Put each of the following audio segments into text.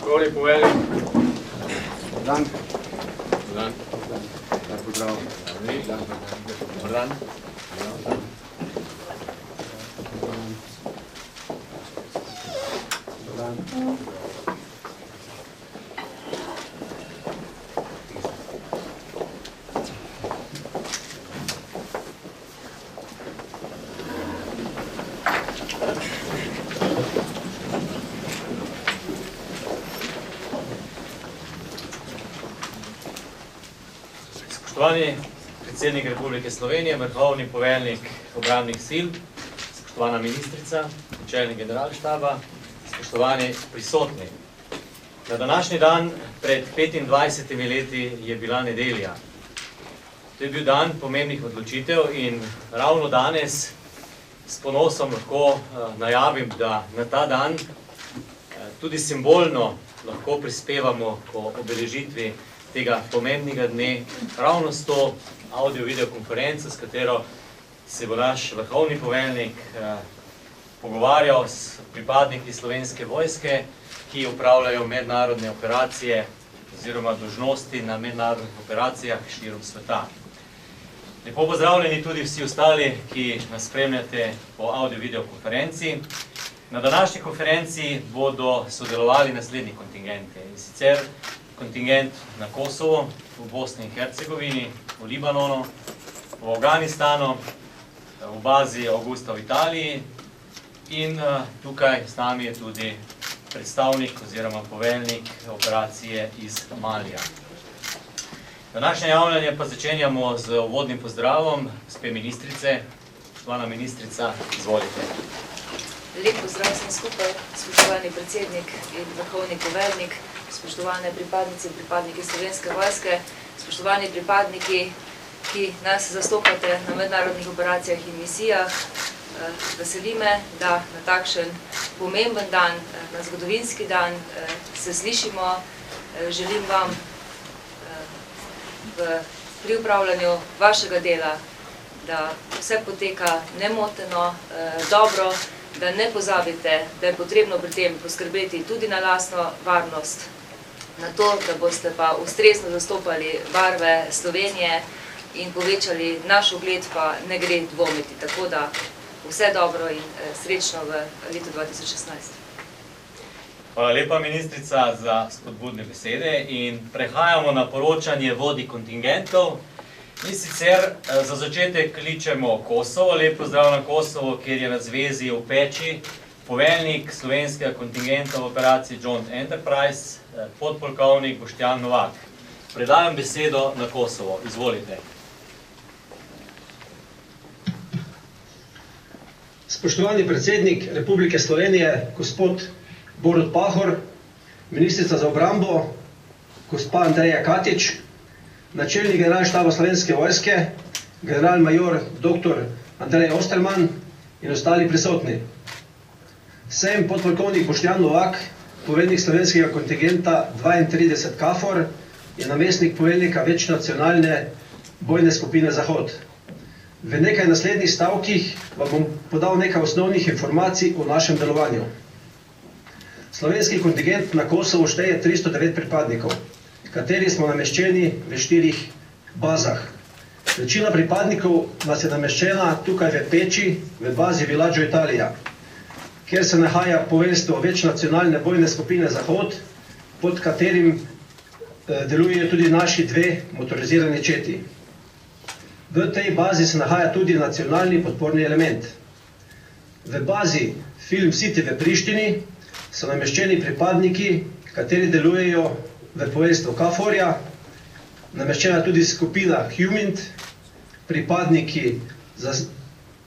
Vrhovni poveljnik. Dan. Dan. Lep pozdrav. Dobar dan. Spoštovani predsednik Republike Slovenije, vrhovni poveljnik obrambnih sil, spoštovana ministrica, načelnik generalštaba, spoštovani prisotni. Na današnji dan pred 25 leti je bila nedelja. To je bil dan pomembnih odločitev in ravno danes s ponosom lahko najavim, da na ta dan tudi simbolno lahko prispevamo k obeležitvi tega pomembnega dne, ravno s to audio-video konferenco, s katero se bo naš vrhovni poveljnik pogovarjal s pripadniki Slovenske vojske, ki upravljajo mednarodne operacije oziroma dolžnosti na mednarodnih operacijah širom sveta. Lepo pozdravljeni tudi vsi ostali, ki nas spremljate po audio-video konferenci. Na današnji konferenci bodo sodelovali naslednji kontingenti, in sicer kontingent na Kosovo, v Bosni in Hercegovini, v Libanonu, v Afganistanu, v bazi Augusta v Italiji in tukaj s nami je tudi predstavnik oziroma poveljnik operacije iz Malija. Današnje javljanje pa začenjamo z uvodnim pozdravom gospe ministrice. Spoštovana ministrica, izvolite. Lep pozdrav vsem skupaj, spoštovani predsednik in vrhovni poveljnik, spoštovane pripadnice in pripadniki Slovenske vojske, spoštovani pripadniki, ki nas zastopate na mednarodnih operacijah in misijah. Veseli me, da na takšen pomemben dan, na zgodovinski dan se slišimo. Želim vam pri upravljanju vašega dela, da vse poteka nemoteno, dobro, da ne pozabite, da je potrebno pri tem poskrbeti tudi na lastno varnost, na to, da boste pa ustrezno zastopali barve Slovenije in povečali naš ugled, pa ne gre dvomiti. Tako da vse dobro in srečno v letu 2016. Hvala lepa, ministrica, za spodbudne besede in prehajamo na poročanje vodij kontingentov. In sicer za začetek kličemo Kosovo. Lep pozdrav na Kosovo, kjer je na zvezi v Peči poveljnik slovenskega kontingenta v operaciji Joint Enterprise, podpolkovnik Boštjan Novak. Predajam besedo na Kosovo. Izvolite. Spoštovani predsednik Republike Slovenije, gospod Borut Pahor, ministrica za obrambo, gospa Andreja Katič, načelnik generalštaba Slovenske vojske, general-major dr. Andrej Osterman in ostali prisotni. Sem podpolkovnik Boštjan Novak, poveljnik slovenskega kontingenta 32 KFOR in namestnik poveljnika večnacionalne bojne skupine Zahod. V nekaj naslednjih stavkih vam bom podal nekaj osnovnih informacij o našem delovanju. Slovenski kontingent na Kosovo šteje 309 pripadnikov, kateri smo nameščeni v 4 bazah. Večina pripadnikov nas je nameščena tukaj v Peči, v bazi Villaggio Italia, kjer se nahaja poveljstvo večnacionalne bojne skupine Zahod, pod katerim delujejo tudi naši 2 motorizirani četi. V tej bazi se nahaja tudi nacionalni podporni element. V bazi Film City v Prištini so nameščeni pripadniki, kateri delujejo v poveljstvu KFOR-ja, nameščena tudi skupina HUMINT, pripadniki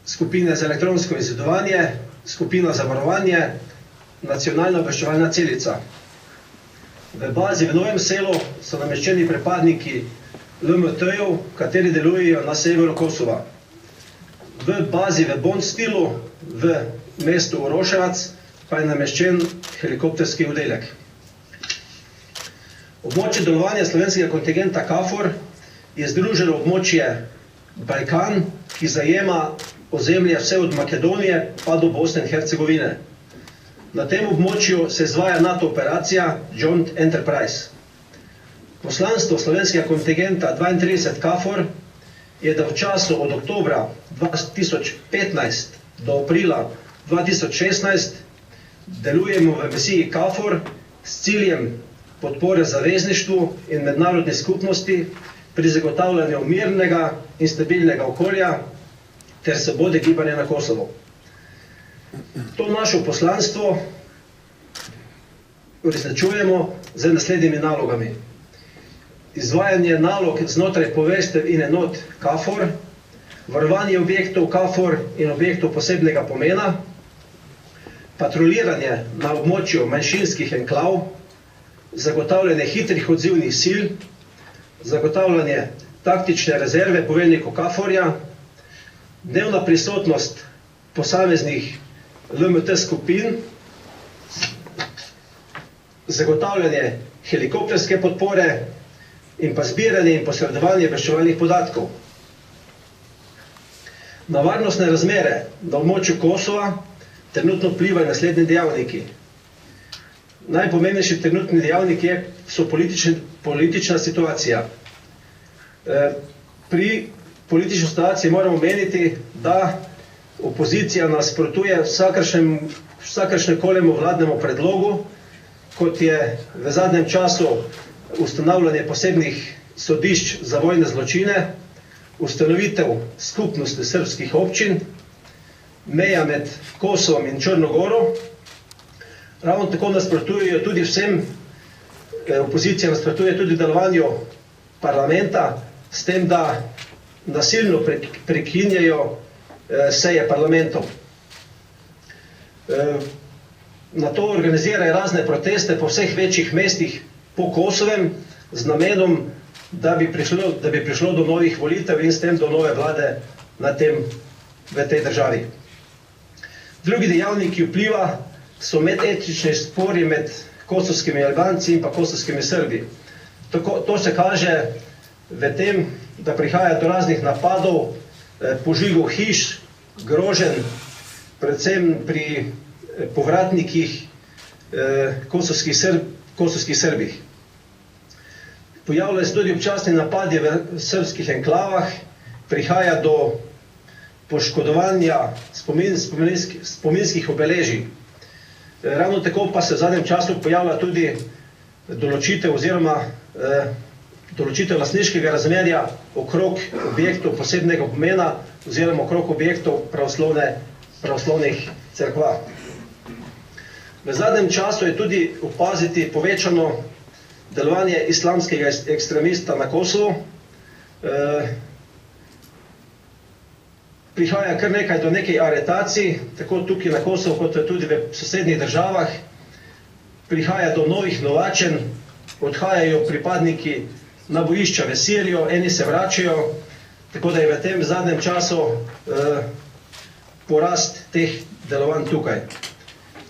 skupine za elektronsko izvedovanje, skupina za varovanje, nacionalna obveščevalna celica. V bazi v Novem Selu so nameščeni pripadniki LMT-jev, kateri delujejo na severu Kosova. V bazi v Bondstilu v mestu Oroševac pa je nameščen helikopterski oddelek. Območje delovanja slovenskega kontingenta KFOR je združeno območje Balkan, ki zajema ozemlje vse od Makedonije pa do Bosne in Hercegovine. Na tem območju se izvaja NATO operacija Joint Enterprise. Poslanstvo slovenskega kontingenta 32 KFOR je, da v času od oktobra 2015 do aprila 2016 delujemo v misiji KFOR s ciljem podpore zavezništvu in mednarodni skupnosti pri zagotavljanju mirnega in stabilnega okolja ter svobode gibanja na Kosovo. To našo poslanstvo uresničujemo z naslednjimi nalogami. Izvajanje nalog znotraj poveljstev in enot KFOR, varovanje objektov KFOR in objektov posebnega pomena, patroliranje na območju manjšinskih enklav, zagotavljanje hitrih odzivnih sil, zagotavljanje taktične rezerve poveljnikov KFOR-ja, dnevna prisotnost posameznih LMT skupin, zagotavljanje helikopterske podpore in pa zbiranje in posredovanje obveščevalnih podatkov. Na varnostne razmere na območju Kosova trenutno vplivajo naslednji dejavniki. Najpomembnejši trenutni dejavnik so politična situacija. Pri politični situaciji moramo meniti, da opozicija nasprotuje vsakršnekolemu vladnemu predlogu, kot je v zadnjem času ustanavljanje posebnih sodišč za vojne zločine, ustanovitev skupnosti srbskih občin, meja med Kosovom in Črno Goro. Ravno tako nasprotujejo tudi vsem, opozicija nasprotuje tudi delovanju parlamenta, s tem, da nasilno prekinjajo seje parlamentov. Na to organizirajo razne proteste po vseh večjih mestih po Kosovem z namenom, da bi prišlo do novih volitev in s tem do nove vlade v tej državi. Drugi dejavniki vpliva so medetnični spori med kosovskimi Albanci in pa kosovskimi Srbi. To se kaže v tem, da prihaja do raznih napadov, požigov hiš, groženj, predvsem pri povratnikih kosovskih Srbih. Pojavljajo se tudi občasni napadi v srbskih enklavah, prihaja do poškodovanja spominskih obeležij. Ravno tako pa se v zadnjem času pojavlja tudi določitev lastniškega razmerja okrog objektov posebnega pomena oziroma okrog objektov pravoslavnih cerkva. V zadnjem času je tudi opaziti povečano delovanje islamskega ekstremista na Kosovu. Prihaja kar nekaj do nekaj aretacij, tako tukaj na Kosovu, kot tudi v sosednjih državah. Prihaja do novih novačenj, odhajajo pripadniki na bojišča v Sirijo, eni se vračajo, tako da je v tem zadnjem času porast teh delovanj tukaj.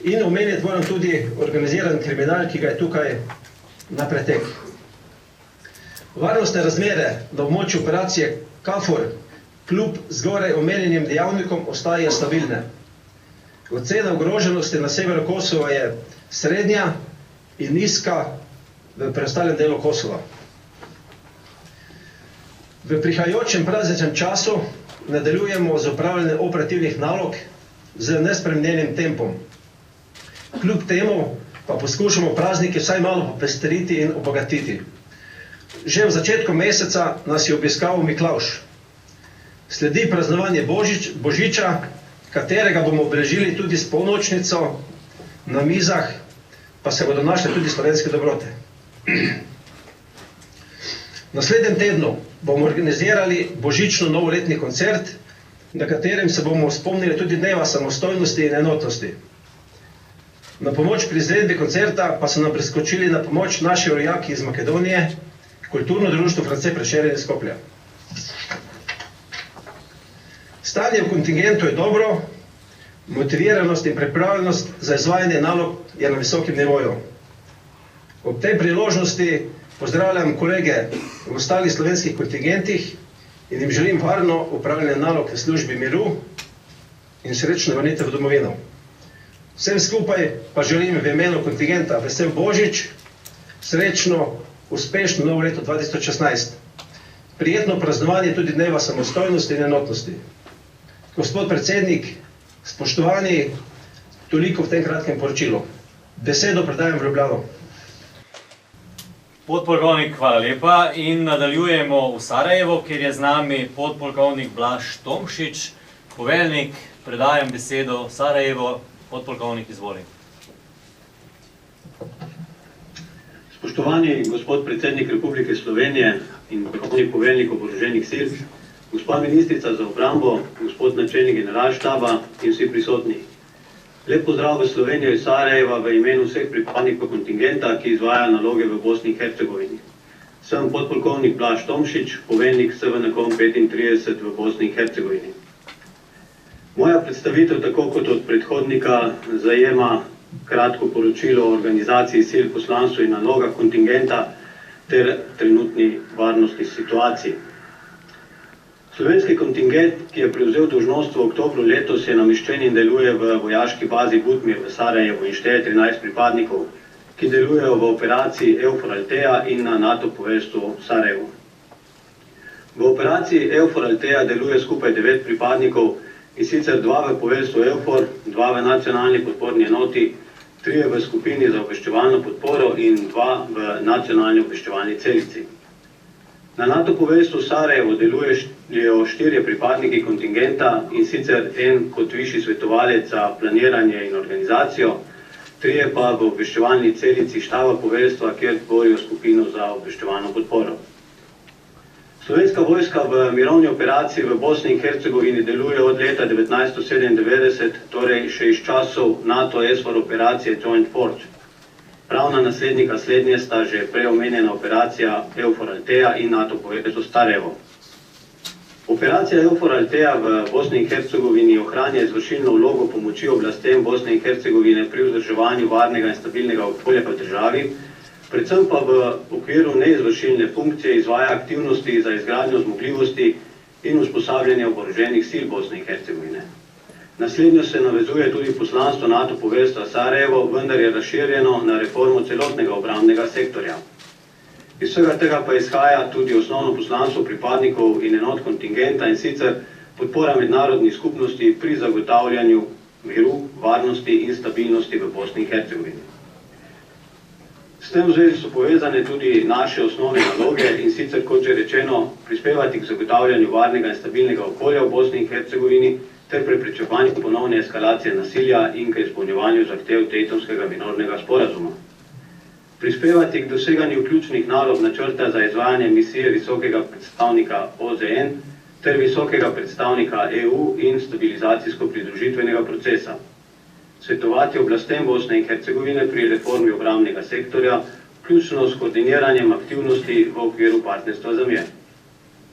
In omeniti moram tudi organiziran kriminal, ki ga je tukaj na pretek. Varnostne razmere na območju operacije KFOR kljub zgoraj omenjenim dejavnikom ostajajo stabilne. Ocena ogroženosti na severu Kosova je srednja in nizka v preostalem delu Kosova. V prihajajočem prazničnem času nadaljujemo z opravljanjem operativnih nalog z nespremenjenim tempom. Kljub temu pa poskušamo praznike vsaj malo popestriti in obogatiti. Že v začetku meseca nas je obiskal Miklavž. Sledi praznovanje Božiča, katerega bomo obeležili tudi s polnočnico, na mizah pa se bodo našle tudi slovenske dobrote. V naslednjem tednu bomo organizirali božično novoletni koncert, na katerem se bomo spomnili tudi dneva samostojnosti in enotnosti. Na pomoč pri izvedbi koncerta pa so nam priskočili na pomoč naši rojaki iz Makedonije, kulturno društvo France Prešeren iz Skopja. Stanje v kontingentu je dobro, motiviranost in pripravljenost za izvajanje nalog je na visokem nivoju. Ob tej priložnosti pozdravljam kolege v ostalih slovenskih kontingentih in jim želim varno upravljanje nalog v službi miru in srečno vrnitev v domovino. Vsem skupaj pa želim v imenu kontingenta vesel Božič, srečno, uspešno novo leto 2016. Prijetno praznovanje tudi dneva samostojnosti in enotnosti. Gospod predsednik, spoštovani, toliko v tem kratkem poročilu. Besedo predajam v Ljubljano. Podpolkovnik, hvala lepa in nadaljujemo v Sarajevo, kjer je z nami podpolkovnik Blaž Tomšič, poveljnik, predajam besedo Sarajevo, podpolkovnik, izvoli. Spoštovani gospod predsednik Republike Slovenije in vrhovni poveljnik oboroženih sil, gospa ministrica za obrambo, gospod načelnik generalštaba in vsi prisotni. Lep pozdrav v Slovenijo iz Sarajeva v imenu vseh pripadnikov kontingenta, ki izvaja naloge v Bosni in Hercegovini. Sem podpolkovnik Blaž Tomšič, poveljnik SVNKOM 35 v Bosni in Hercegovini. Moja predstavitev, tako kot od predhodnika, zajema kratko poročilo o organizaciji sil, poslanstvu in nalogah kontingenta ter trenutni varnostni situaciji. Slovenski kontingent, ki je prevzel dolžnost v oktobru letos, je nameščen in deluje v vojaški bazi Butmir v Sarajevu in šteje 13 pripadnikov, ki delujejo v operaciji EUFOR Althea in na NATO poveljstvu Sarajevo. V operaciji EUFOR Althea deluje skupaj 9 pripadnikov, in sicer 2 v poveljstvu EUFOR, 2 v nacionalni podporni enoti, 3 v skupini za obveščevalno podporo in 2 v nacionalni obveščevalni celici. Na NATO poveljstvu Sarajevo delujejo 4 pripadniki kontingenta, in sicer en kot višji svetovalec za planiranje in organizacijo, 3 pa v obveščevalni celici štaba poveljstva, kjer tvorijo skupino za obveščevalno podporo. Slovenska vojska v mirovni operaciji v Bosni in Hercegovini deluje od leta 1997, torej še iz časov NATO-SFOR operacije Joint Force. Pravna naslednika slednje sta že prej omenjena operacija EUFOR Althea in NATO poveljstvo Sarajevo. Operacija EUFOR Althea v Bosni in Hercegovini ohranja izvršilno vlogo pomoči oblastem Bosne in Hercegovine pri vzdrževanju varnega in stabilnega okolja v državi, predvsem pa v okviru neizvršilne funkcije izvaja aktivnosti za izgradnjo zmogljivosti in usposabljanje oboroženih sil Bosne in Hercegovine. Naslednjo se navezuje tudi poslanstvo NATO poveljstva Sarajevo, vendar je razširjeno na reformo celotnega obrambnega sektorja. Iz vsega tega pa izhaja tudi osnovno poslanstvo pripadnikov in enot kontingenta, in sicer podpora mednarodni skupnosti pri zagotavljanju miru, varnosti in stabilnosti v Bosni in Hercegovini. S tem v zvezi so povezane tudi naše osnovne naloge, in sicer, kot že rečeno, prispevati k zagotavljanju varnega in stabilnega okolja v Bosni in Hercegovini ter preprečevanju ponovne eskalacije nasilja in k izpolnjevanju zahtev Daytonskega mirovnega sporazuma. Prispevati k doseganju ključnih nalog načrta za izvajanje misije visokega predstavnika OZN ter visokega predstavnika EU in stabilizacijsko-pridružitvenega procesa. Svetovati oblastem Bosne in Hercegovine pri reformi obrambnega sektorja, vključno s koordiniranjem aktivnosti v okviru partnerstva za mir.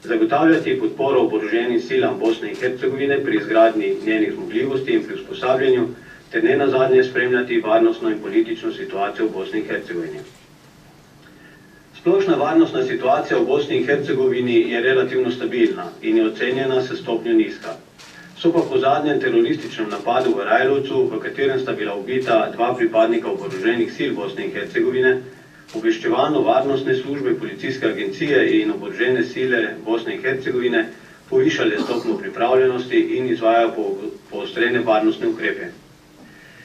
Zagotavljati podporo oboroženim silam Bosne in Hercegovine pri izgradnji njenih zmogljivosti in pri usposabljanju, ter ne nazadnje spremljati varnostno in politično situacijo v Bosni in Hercegovini. Splošna varnostna situacija v Bosni in Hercegovini je relativno stabilna in je ocenjena s stopnjo nizka. So pa po zadnjem terorističnem napadu v Rajlovcu, v katerem sta bila ubita 2 pripadnika oboroženih sil Bosne in Hercegovine, obveščevalno-varnostne službe, policijske agencije in oborožene sile Bosne in Hercegovine povišale stopnjo pripravljenosti in izvajajo poostrene varnostne ukrepe.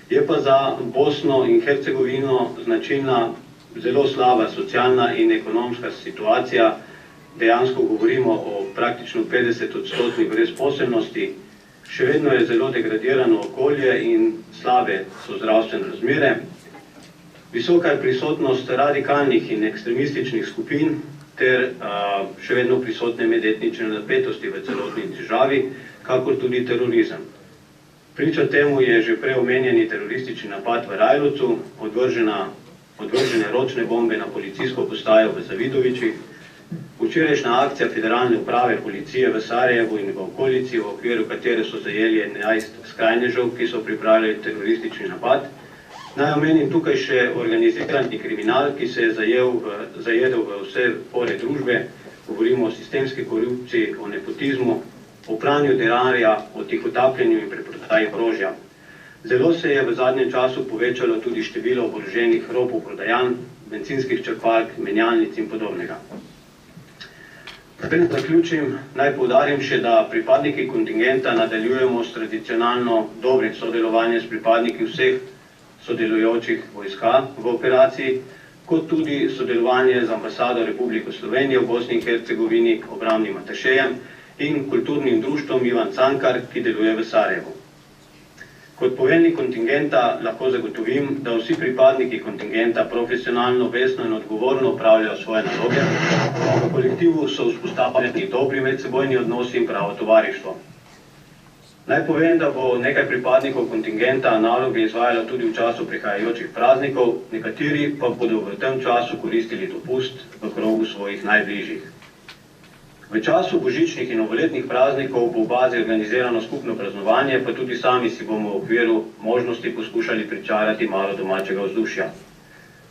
Je pa za Bosno in Hercegovino značilna zelo slaba socialna in ekonomska situacija, dejansko govorimo o praktično 50% brezposelnosti, še vedno je zelo degradirano okolje in slabe so zdravstvene razmere. Visoka je prisotnost radikalnih in ekstremističnih skupin ter še vedno prisotne medetnične napetosti v celotni državi, kakor tudi terorizem. Priča temu je že prej omenjeni teroristični napad v Rajlovcu, odvržene ročne bombe na policijsko postajo v Zavidovičih, včerajšnja akcija Federalne uprave policije v Sarajevu in v okolici, v okviru katere so zajeli 11 skrajnežev, ki so pripravili teroristični napad. Naj omenim tukaj še organizirani kriminal, ki se je zajedel v vse pore družbe. Govorimo o sistemski korupciji, o nepotizmu, o pranju denarja, o tihotapljenju in preprodaji orožja. Zelo se je v zadnjem času povečalo tudi število oboroženih ropov prodajanj, bencinskih črpalk, menjalnic in podobnega. Preden zaključim, naj poudarim še, da pripadniki kontingenta nadaljujemo s tradicionalno dobrim sodelovanjem s pripadniki vseh sodelujočih vojska v operaciji, kot tudi sodelovanje z ambasado Republike Slovenije v Bosni in Hercegovini, obrambnim atašejem in kulturnim društvom Ivan Cankar, ki deluje v Sarajevu. Kot poveljnik kontingenta lahko zagotovim, da vsi pripadniki kontingenta profesionalno, vestno in odgovorno opravljajo svoje naloge. V kolektivu so vzpostavljeni dobri medsebojni odnosi in pravo tovarištvo. Naj povem, da bo nekaj pripadnikov kontingenta naloge izvajalo tudi v času prihajajočih praznikov, nekateri pa bodo v tem času koristili dopust v krogu svojih najbližjih. V času božičnih in novoletnih praznikov bo v bazi organizirano skupno praznovanje, pa tudi sami si bomo v okviru možnosti poskušali pričarati malo domačega vzdušja.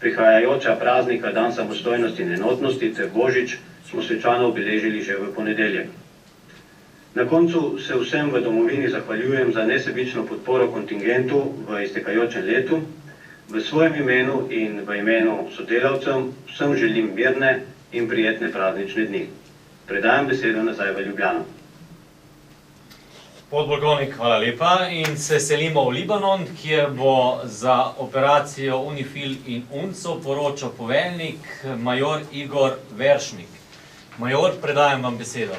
Prihajajoča praznika Dan samostojnosti in enotnosti ter Božič smo svečano obeležili že v ponedeljek. Na koncu se vsem v domovini zahvaljujem za nesebično podporo kontingentu v iztekajočem letu. V svojem imenu in v imenu sodelavcev vsem želim mirne in prijetne praznične dni. Predajam besedo nazaj v Ljubljano. Podpolkovnik, hvala lepa in se selimo v Libanon, kjer bo za operacijo UNIFIL in UNCO poročal poveljnik major Igor Veršnik. Major, predajam vam besedo.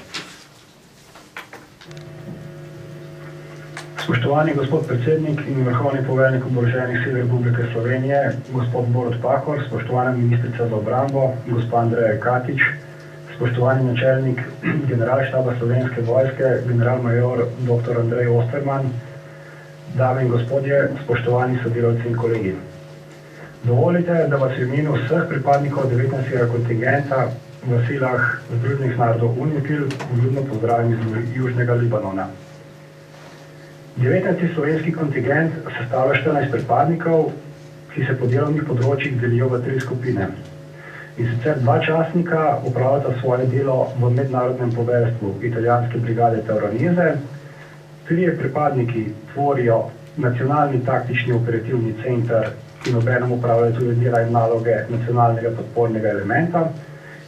Spoštovani gospod predsednik in vrhovni poveljnik oboroženih sil Republike Slovenije, gospod Borut Pahor, spoštovana ministrica za obrambo, gospod Andreja Katič, spoštovani načelnik generalštaba Slovenske vojske, generalmajor dr. Andrej Osterman, dame in gospodje, spoštovani sodelavci in kolegi. Dovolite, da vas v imenu vseh pripadnikov 19. kontingenta v silah Združenih narodov UNIFIL vljudno pozdravim iz Južnega Libanona. 19. slovenski kontingent sestavlja 14 pripadnikov, ki se po delovnih področjih delijo v 3 skupine. In sicer 2 častnika opravljata svoje delo v mednarodnem poveljstvu italijanske brigade Tauranese, 3 pripadniki tvorijo nacionalni taktični operativni center, ki obenem opravljajo tudi dela in naloge nacionalnega podpornega elementa,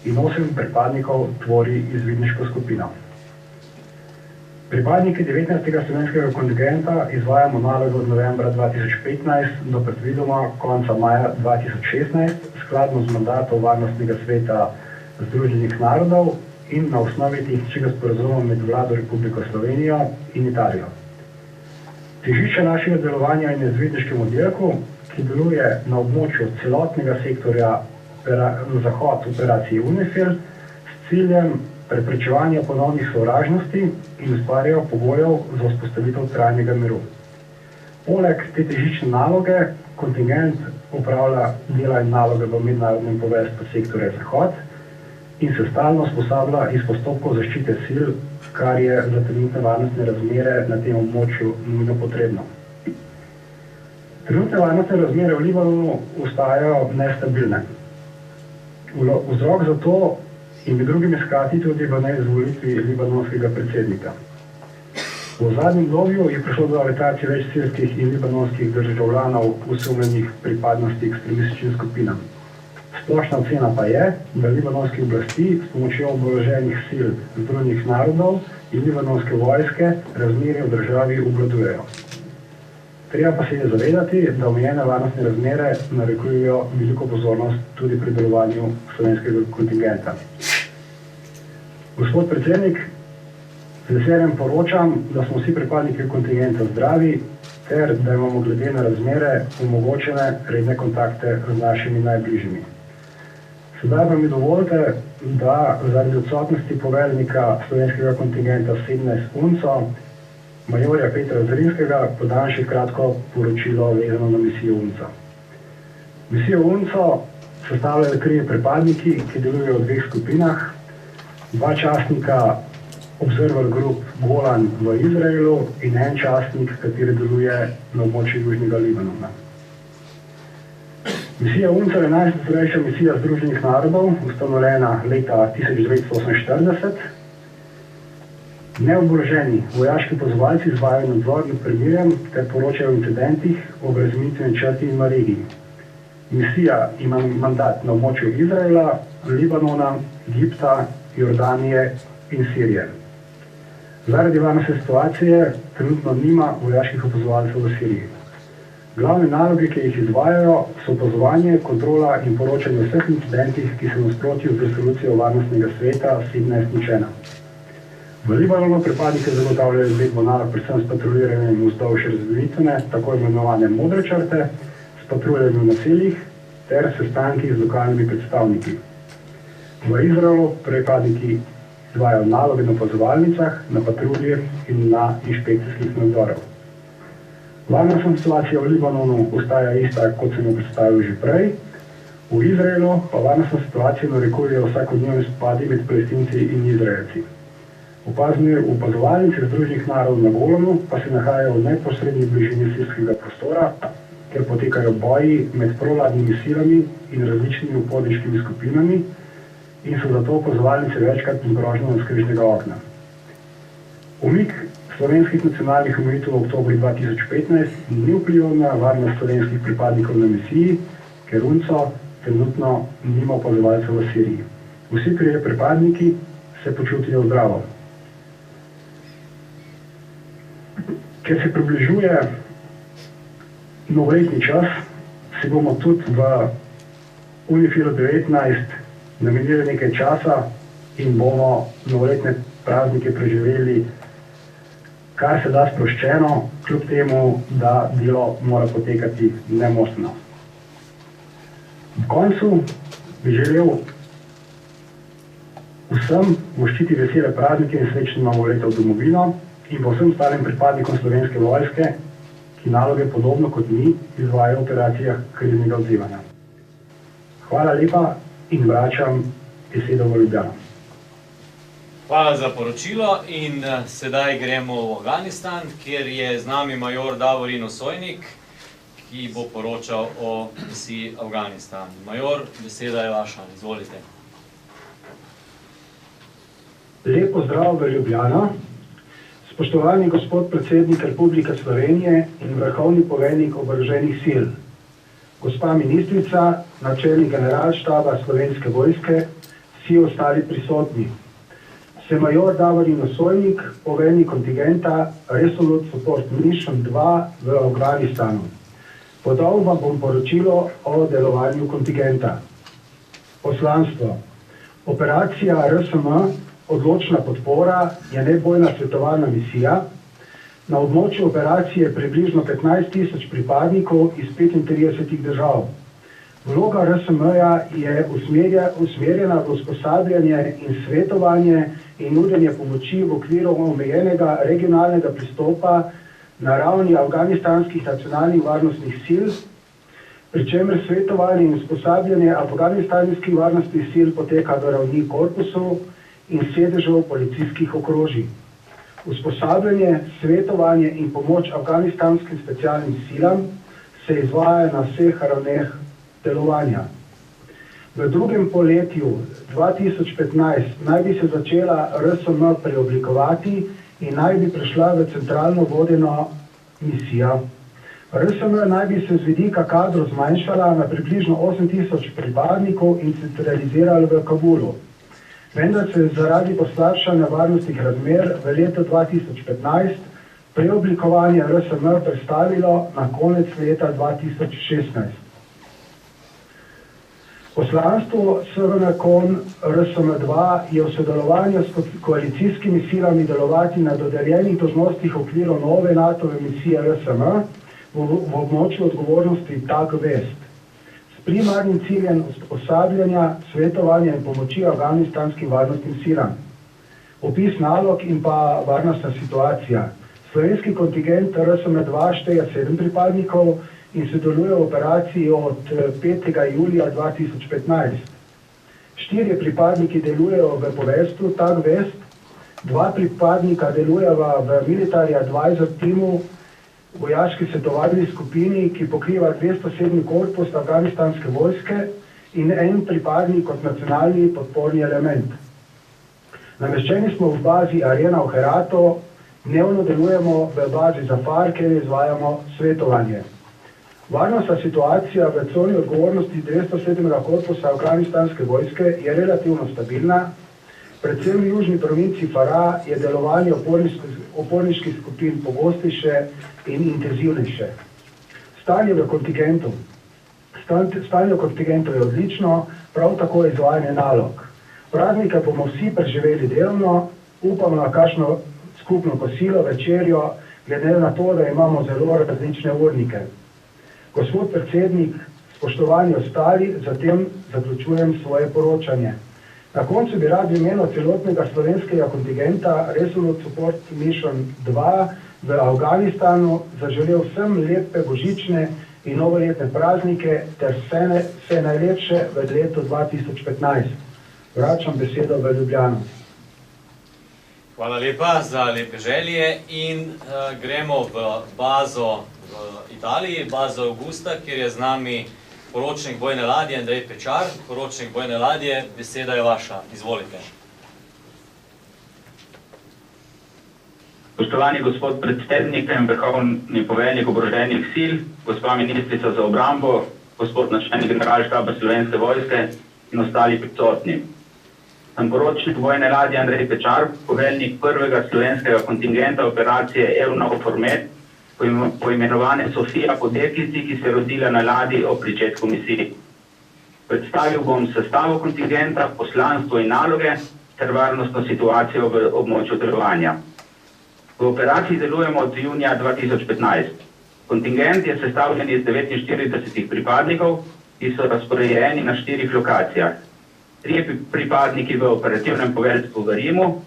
in 8 pripadnikov tvori izvidniško skupino. Pripadniki 19. slovenskega kontingenta izvajamo naloge od novembra 2015 do predvidoma konca maja 2016, skladno z mandatom Varnostnega sveta Združenih narodov in na osnovi tehničnega sporazuma med Vlado Republike Slovenije in Italijo. Težišče našega delovanja je na izvidniškem oddelku, ki deluje na območju celotnega sektorja Zahod operacije UNIFIL s ciljem preprečevanja ponovnih sovražnosti in ustvarjajo pogojev za vzpostavitev trajnega miru. Poleg te težične naloge, kontingent upravlja dela in naloge v mednarodnem poveljstvu sektorja Zahod in se stalno usposablja iz postopkov zaščite sil, kar je za trenutne varnostne razmere na tem območju nujno potrebno. Trenutne varnostne razmere v Libanonu ostajajo nestabilne. Vzrok za to in med drugim iskati tudi v neizvolitvi libanonskega predsednika. V zadnjem obdobju je prišlo do aretacije več sirskih in libanonskih državljanov osumljenih pripadnosti ekstremističnim skupinam. Splošna ocena pa je, da libanonske oblasti s pomočjo oboroženih sil Združenih narodov in libanonske vojske razmerje v državi obvladujejo. Treba pa se je zavedati, da omejene varnostne razmere narekujejo veliko pozornost tudi pri delovanju slovenskega kontingenta. Gospod predsednik, z veseljem poročam, da smo vsi pripadniki kontingenta zdravi ter da imamo glede na razmere omogočene redne kontakte z našimi najbližjimi. Sedaj pa mi dovolite, da zaradi odsotnosti poveljnika slovenskega kontingenta 17 UNCO, majorja Petra Zrinskega, podam še kratko poročilo vezano na misijo UNCO. Misijo UNCO sestavljajo 3 pripadniki, ki delujejo v 2 skupinah, 2 častnika Observer Group Golan v Izraelu in 1 častnik, kateri deluje na območju Južnega Libanona. Misija UNCO je najstarejša misija Združenih narodov, ustanovljena leta 1948. Neoboroženi vojaški opazovalci izvajajo nadzor nad premirjem ter poročajo o incidentih ob razmejitvi črti in v regiji. Misija ima mandat na območju Izraela, Libanona, Egipta, Jordanije in Sirije. Zaradi varnostne situacije trenutno nima vojaških opazovalcev v Siriji. Glavne naloge, ki jih izvajajo, so opazovanje, kontrola in poročanje o vseh incidentih, ki so v nasprotju z resolucijo Varnostnega sveta 17 člena. V Libanonu pripadniki zagotavljajo izvedbo nalog predvsem s patruliranjem vzdolž razmejitve, tako imenovane modre črte, s patruljanjem v naseljih ter sestanki z lokalnimi predstavniki. V Izraelu pripadniki izvajajo naloge na opazovalnicah, na patrulji in na inšpekcijskih nadzorov. Varnostna situacija v Libanonu ostaja ista, kot sem jo predstavil že prej. V Izraelu pa varnostna situacija narekujejo vsakodnevni spopadi med Palestinci in Izraelci. Opazovalnice Združenih narodov na Golanu pa se nahajajo v neposrednji bližini sirskega prostora, ker potekajo boji med provladnimi silami in različnimi uporniškimi skupinami in so zato opazovalnice večkrat pod grožnjo navzkrižnega okna. Umik slovenskih nacionalnih omejitev v oktobru 2015 ni vplival na varnost slovenskih pripadnikov na misiji, ker UNCO trenutno nima opazovalcev v Siriji. Vsi trije pripadniki se počutijo zdravo. Ker se približuje novoletni čas, si bomo tudi v Unifilu 19 namenili nekaj časa in bomo novoletne praznike preživeli kar se da sproščeno, kljub temu, da delo mora potekati nemoteno. V koncu bi želel vsem voščiti vesele praznike in srečno novo leto v domovino in pa vsem ostalim pripadnikom Slovenske vojske, ki naloge podobno kot mi izvajajo v operacijah kriznega odzivanja. Hvala lepa in vračam besedo v Ljubljano. Hvala za poročilo in sedaj gremo v Afganistan, kjer je z nami major Davorin Osojnik, ki bo poročal o misiji Afganistan. Major, beseda je vaša, izvolite. Lep pozdrav v Ljubljano. Spoštovani gospod predsednik Republike Slovenije in vrhovni poveljnik oboroženih sil, gospa ministrica, načelnik generalštaba Slovenske vojske, vsi ostali prisotni. Sem major Davorin Osojnik, poveljnik kontingenta Resolute Support Mission 2 v Afganistanu. Podal vam bom poročilo o delovanju kontingenta. Poslanstvo. Operacija RSM, odločna podpora, je nebojna svetovalna misija. Na območju operacije je približno 15 000 pripadnikov iz 35 držav. Vloga RSM-ja je usmerjena v usposabljanje in svetovanje in nudenje pomoči v okviru omejenega regionalnega pristopa na ravni afganistanskih nacionalnih varnostnih sil, pri čemer svetovanje in usposabljanje afganistanskih varnostnih sil poteka do ravni korpusov in sedežev policijskih okrožij. Usposabljanje, svetovanje in pomoč afganistanskim specialnim silam se izvaja na vseh ravneh delovanja. V drugem polletju 2015 naj bi se začela RSM preoblikovati in naj bi prešla v centralno vodeno misijo. RSM naj bi se z vidika kadrov zmanjšala na približno 8000 pripadnikov in centralizirala v Kabulu. Vendar se zaradi poslabšanja varnostnih razmer v letu 2015 preoblikovanje RSM prestavilo na konec leta 2016. Poslanstvo SVNKON RSM-2 je v sodelovanju s koalicijskimi silami delovati na dodeljenih dolžnostih v okviru nove NATO-ve misije RSM v območju odgovornosti TAG West. Primarnim ciljem usposabljanja, svetovanja in pomoči afganistanskim varnostnim silam. Opis nalog in pa varnostna situacija. Slovenski kontingent RSM-2 šteje 7 pripadnikov in sodeluje v operaciji od 5. julija 2015. 4 pripadniki delujejo v poveljstvu TAG West, 2 pripadnika delujejo v Military Advisor Teamu, vojaški svetovalni skupini, ki pokriva 207. korpus afganistanske vojske in en pripadnik kot nacionalni podporni element. Nameščeni smo v bazi Arena v Heratu, dnevno delujemo v bazi Zafar, kjer izvajamo svetovanje. Varnostna situacija v coni odgovornosti 207. korpusa afganistanske vojske je relativno stabilna, predvsem v južni provinciji Farah je delovanje oporniških skupin pogostejše in intenzivnejše. Stanje v kontingentu je odlično, prav tako je izvajanje nalog. Praznike bomo vsi preživeli delno, upamo na kakšno skupno kosilo, večerjo, glede na to, da imamo zelo različne urnike. Gospod predsednik, spoštovani ostali, zatem zaključujem svoje poročanje. Na koncu bi rad v imenu celotnega slovenskega kontingenta Resolute Support Mission 2 v Afganistanu zaželel vsem lepe božične in novoletne praznike ter vse najlepše v letu 2015. Vračam besedo v Ljubljano. Hvala lepa za lepe želje in gremo v bazo v Italiji, bazo Augusta, kjer je z nami poročnik bojne ladje Andrej Pečar. Poročnik bojne ladje, beseda je vaša. Izvolite. Spoštovani gospod predsednik in vrhovni poveljnik oboroženih sil, gospa ministrica za obrambo, gospod načelnik generalštaba Slovenske vojske in ostali prisotni. Sem poročnik bojne ladje Andrej Pečar, poveljnik prvega slovenskega kontingenta operacije EUNAVFOR MED, poimenovane Sofija po deklici, ki se je rodila na ladji ob pričetku misij. Predstavil bom sestavo kontingenta, poslanstvo in naloge ter varnostno situacijo v območju delovanja. V operaciji delujemo od junija 2015. Kontingent je sestavljen iz 49 pripadnikov, ki so razporejeni na 4 lokacijah. 3 pripadniki v operativnem poveljstvu v Rimu,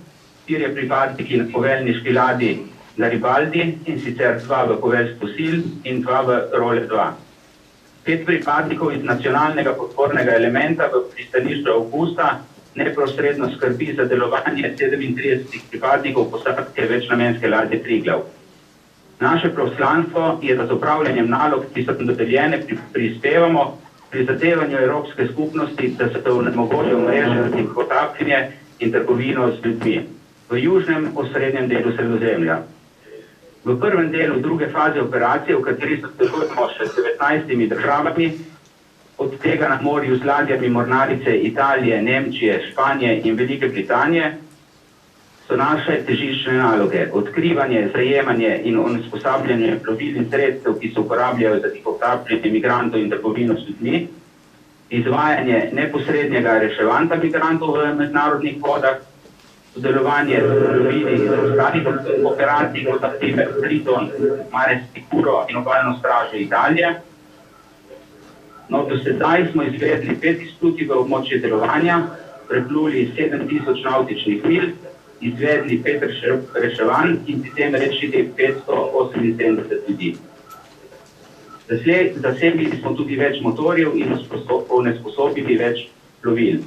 4 pripadniki na poveljniški ladji Garibaldi in sicer 2 v poveljstvu sil in 2 v Role 2. 5 pripadnikov iz nacionalnega podpornega elementa v pristanišču Augusta neposredno skrbi za delovanje 37 pripadnikov posadke večnamenske ladje Triglav. Naše poslanstvo je, da z upravljanjem nalog, ki so dodeljene, prispevamo prizadevanju Evropske skupnosti, da se onemogoči omrežje potapljenje in trgovino z ljudmi v južnem osrednjem delu Sredozemlja. V prvem delu druge faze operacije, v kateri sodelujemo še s 19 državami, od tega na morju z ladjami mornarice Italije, Nemčije, Španije in Velike Britanije, so naše težiščne naloge odkrivanje, zajemanje in usposabljanje plovil in sredstev, ki se uporabljajo za tihotapljenje migrantov in trgovino s ljudmi, izvajanje neposrednjega reševanja migrantov v mednarodnih vodah, sodelovanje z plovili in ostalih operacij, kot na primer Triton, Mare Sicuro in obalno stražo Italije. No, do sedaj smo izvedli 5 izplutij v območje delovanja, prepluli 7000 navtičnih milj, izvedli 5 reševanj in pri tem rešili 578 ljudi. Zasegli smo tudi več motorjev in onesposobili več plovil.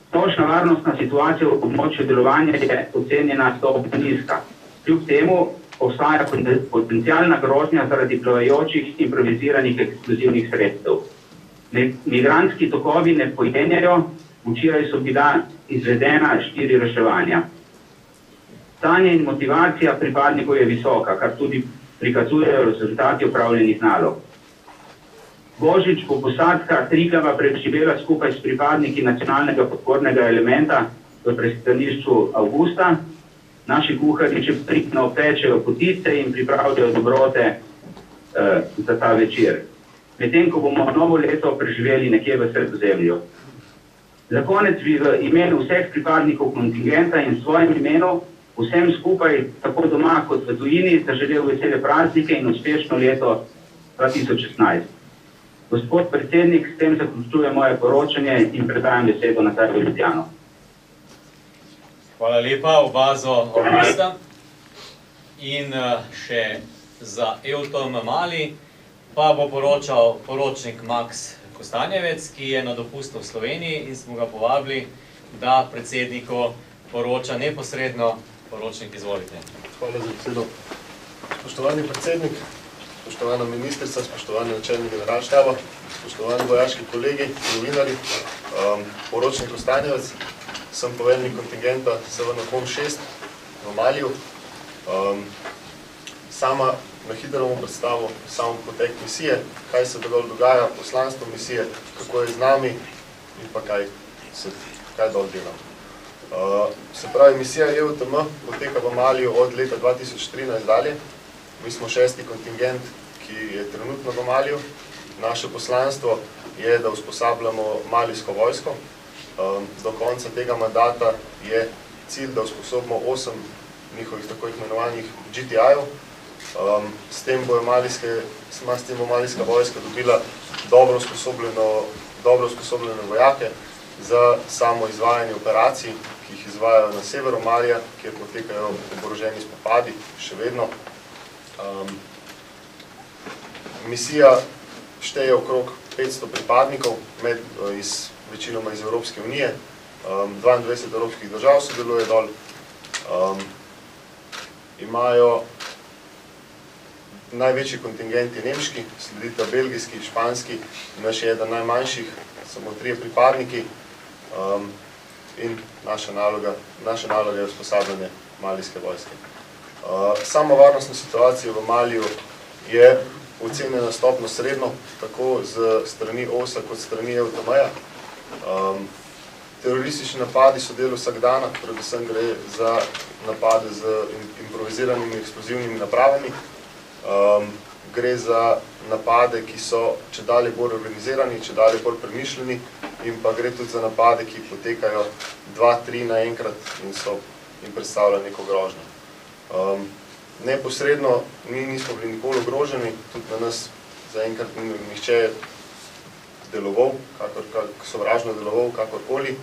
Splošna varnostna situacija v območju delovanja je ocenjena stopnja nizka. Kljub temu obstaja potencialna grožnja zaradi plavajočih improviziranih eksplozivnih sredstev. Migrantski tokovi ne pojenjajo, včeraj so bila izvedena 4 reševanja. Stanje in motivacija pripadnikov je visoka, kar tudi prikazujejo rezultati opravljenih nalog. Božič bo posadka Triglava preživela skupaj s pripadniki nacionalnega podpornega elementa v pristanišču Augusta. Naši kuharji čepritno pečejo potice in pripravljajo dobrote za ta večer. Medtem, ko bomo novo leto preživeli nekje v Sredozemlju. Za konec bi v imenu vseh pripadnikov kontingenta in svojem imenu vsem skupaj, tako doma kot v tujini, zaželel vesele praznike in uspešno leto 2016. Gospod predsednik, s tem zaključujem moje poročanje in predajam besedo nazaj v Ljubljano. Hvala lepa v bazo Augusta in še za EUTM Mali pa bo poročal poročnik Max Kostanjevec, ki je na dopustu v Sloveniji in smo ga povabili, da predsedniku poroča neposredno. Poročnik, izvolite. Hvala za besedo. Spoštovani predsednik, spoštovana ministrica, spoštovani načelnik generalštaba, spoštovani vojaški kolegi, novinarji, poročnik Kostanjevec. sem poveljnik kontingenta SVN-6 v Maliju. Sama na hitro bom predstavil samo potek misije, kaj se dogaja, poslanstvo misije, kako je z nami in pa kaj dol delamo. Se pravi, misija EUTM poteka v Maliju od leta 2013 dalje. Mi smo 6. kontingent, ki je trenutno v Maliju. Naše poslanstvo je, da usposabljamo malijsko vojsko. Do konca tega mandata je cilj, da usposobimo 8 njihovih tako imenovanih GTI-ov. S tem bo malijska vojska dobila dobro usposobljene vojake za samo izvajanje operacij, ki jih izvajajo na severu Malija, kjer potekajo oboroženi spopadi še vedno. Misija šteje okrog 500 pripadnikov, večinoma iz Evropske unije, 22 evropskih držav sodeluje dol. Imajo največji kontingent je nemški, sledita belgijski, španski, naš je eden najmanjših, samo 3 pripadniki in naša naloga je usposabljanje malijske vojske. Sama varnostna situacija v Maliju je ocenjena stopno srednjo, tako z strani OVSE kot strani EUTM-ja. Teroristični napadi so del vsak dana, predvsem gre za napade z improviziranimi eksplozivnimi napravami. Gre za napade, ki so čedalje bolj organizirani, čedalje bolj premišljeni in pa gre tudi za napade, ki potekajo 2-3 naenkrat in predstavljajo neko grožnjo. Neposredno mi nismo bili nikoli ogroženi, tudi na nas zaenkrat ni nihče deloval, sovražno deloval, kakorkoli.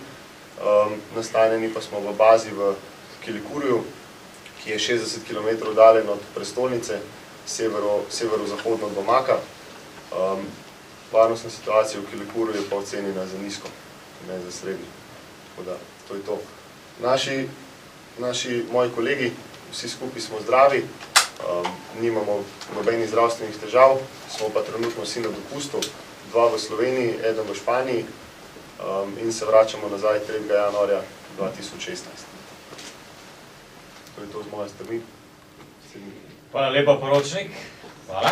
Nastanjeni pa smo v bazi v Kilikurju, ki je 60 km oddaljen od prestolnice, severozahodno od Bamaka. Varnostna situacija v Kilikurju je pa ocenjena za nizko, ne za srednjo. Tako da, to je to. Moji kolegi, vsi skupaj smo zdravi, nimamo nobenih zdravstvenih težav, smo pa trenutno vsi na dopustu, 2 v Sloveniji, 1 v Španiji in se vračamo nazaj 3. januarja 2016. To je to z moje strani. Hvala lepa, poročnik. Hvala.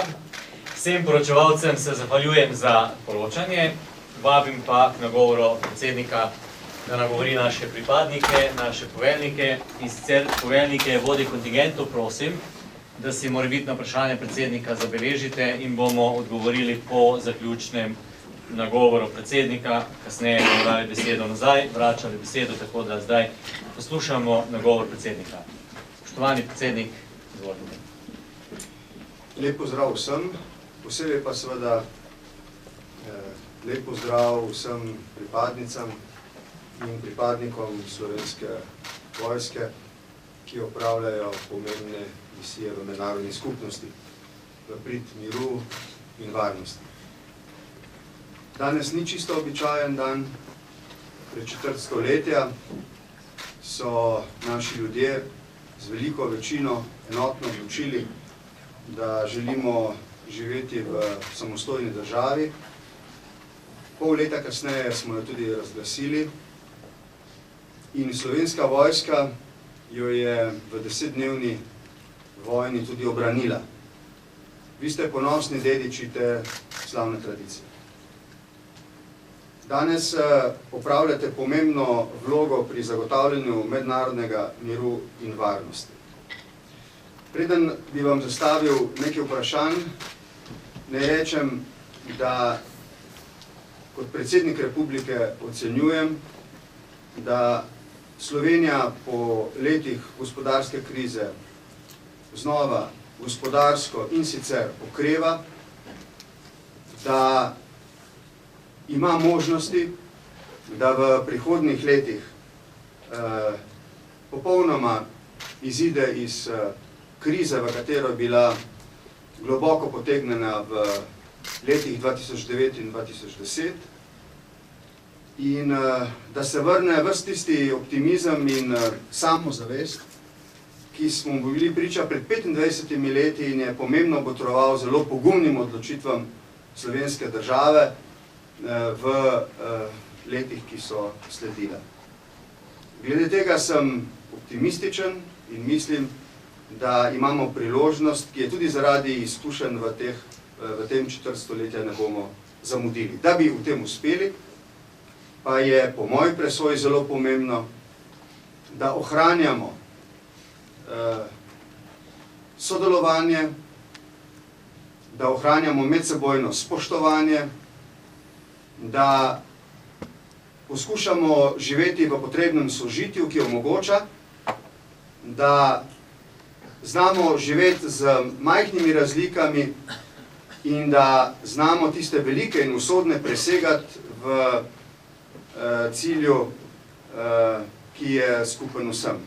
Vsem poročevalcem se zahvaljujem za poročanje, vabim pa k nagovoru predsednika, da nagovori naše pripadnike, naše poveljnike in sicer poveljnike vodij kontingentov, prosim, da si morebitno vprašanje predsednika zabeležite in bomo odgovorili po zaključnem nagovoru predsednika, kasneje bomo dali besedo nazaj, vračali besedo, tako da zdaj poslušamo nagovor predsednika. Spoštovani predsednik, izvolite. Lep pozdrav vsem, posebej pa seveda lep pozdrav vsem pripadnicam in pripadnikom Slovenske vojske, ki opravljajo pomembne misije v mednarodni skupnosti, v prid miru in varnosti. Danes ni čisto običajen dan, pred 4 stoletja so naši ljudje z veliko večino enotno odločili, da želimo živeti v samostojni državi. Pol leta kasneje smo jo tudi razglasili in Slovenska vojska jo je v 10-dnevni vojni tudi obranila. Vi ste ponosni dediči te slavne tradicije. Danes opravljate pomembno vlogo pri zagotavljanju mednarodnega miru in varnosti. Preden bi vam zastavil nekaj vprašanj, naj rečem, da kot predsednik republike ocenjujem, da Slovenija po letih gospodarske krize znova gospodarsko in sicer okreva, da ima možnosti, da v prihodnjih letih popolnoma izide iz krize, v katero je bila globoko potegnjena v letih 2009 in 2010, in da se vrne ves tisti optimizem in samozavest, ki smo bili priča pred 25 leti in je pomembno botroval zelo pogumnim odločitvam slovenske države v letih, ki so sledile. Glede tega sem optimističen in mislim, da imamo priložnost, ki je tudi zaradi izkušenj v tem četrt stoletja ne bomo zamudili. Da bi v tem uspeli, pa je po moji presoji zelo pomembno, da ohranjamo sodelovanje, da ohranjamo medsebojno spoštovanje, da poskušamo živeti v potrebnem sožitju, ki omogoča, da znamo živeti z majhnimi razlikami in da znamo tiste velike in usodne presegati v cilju, ki je skupen vsem.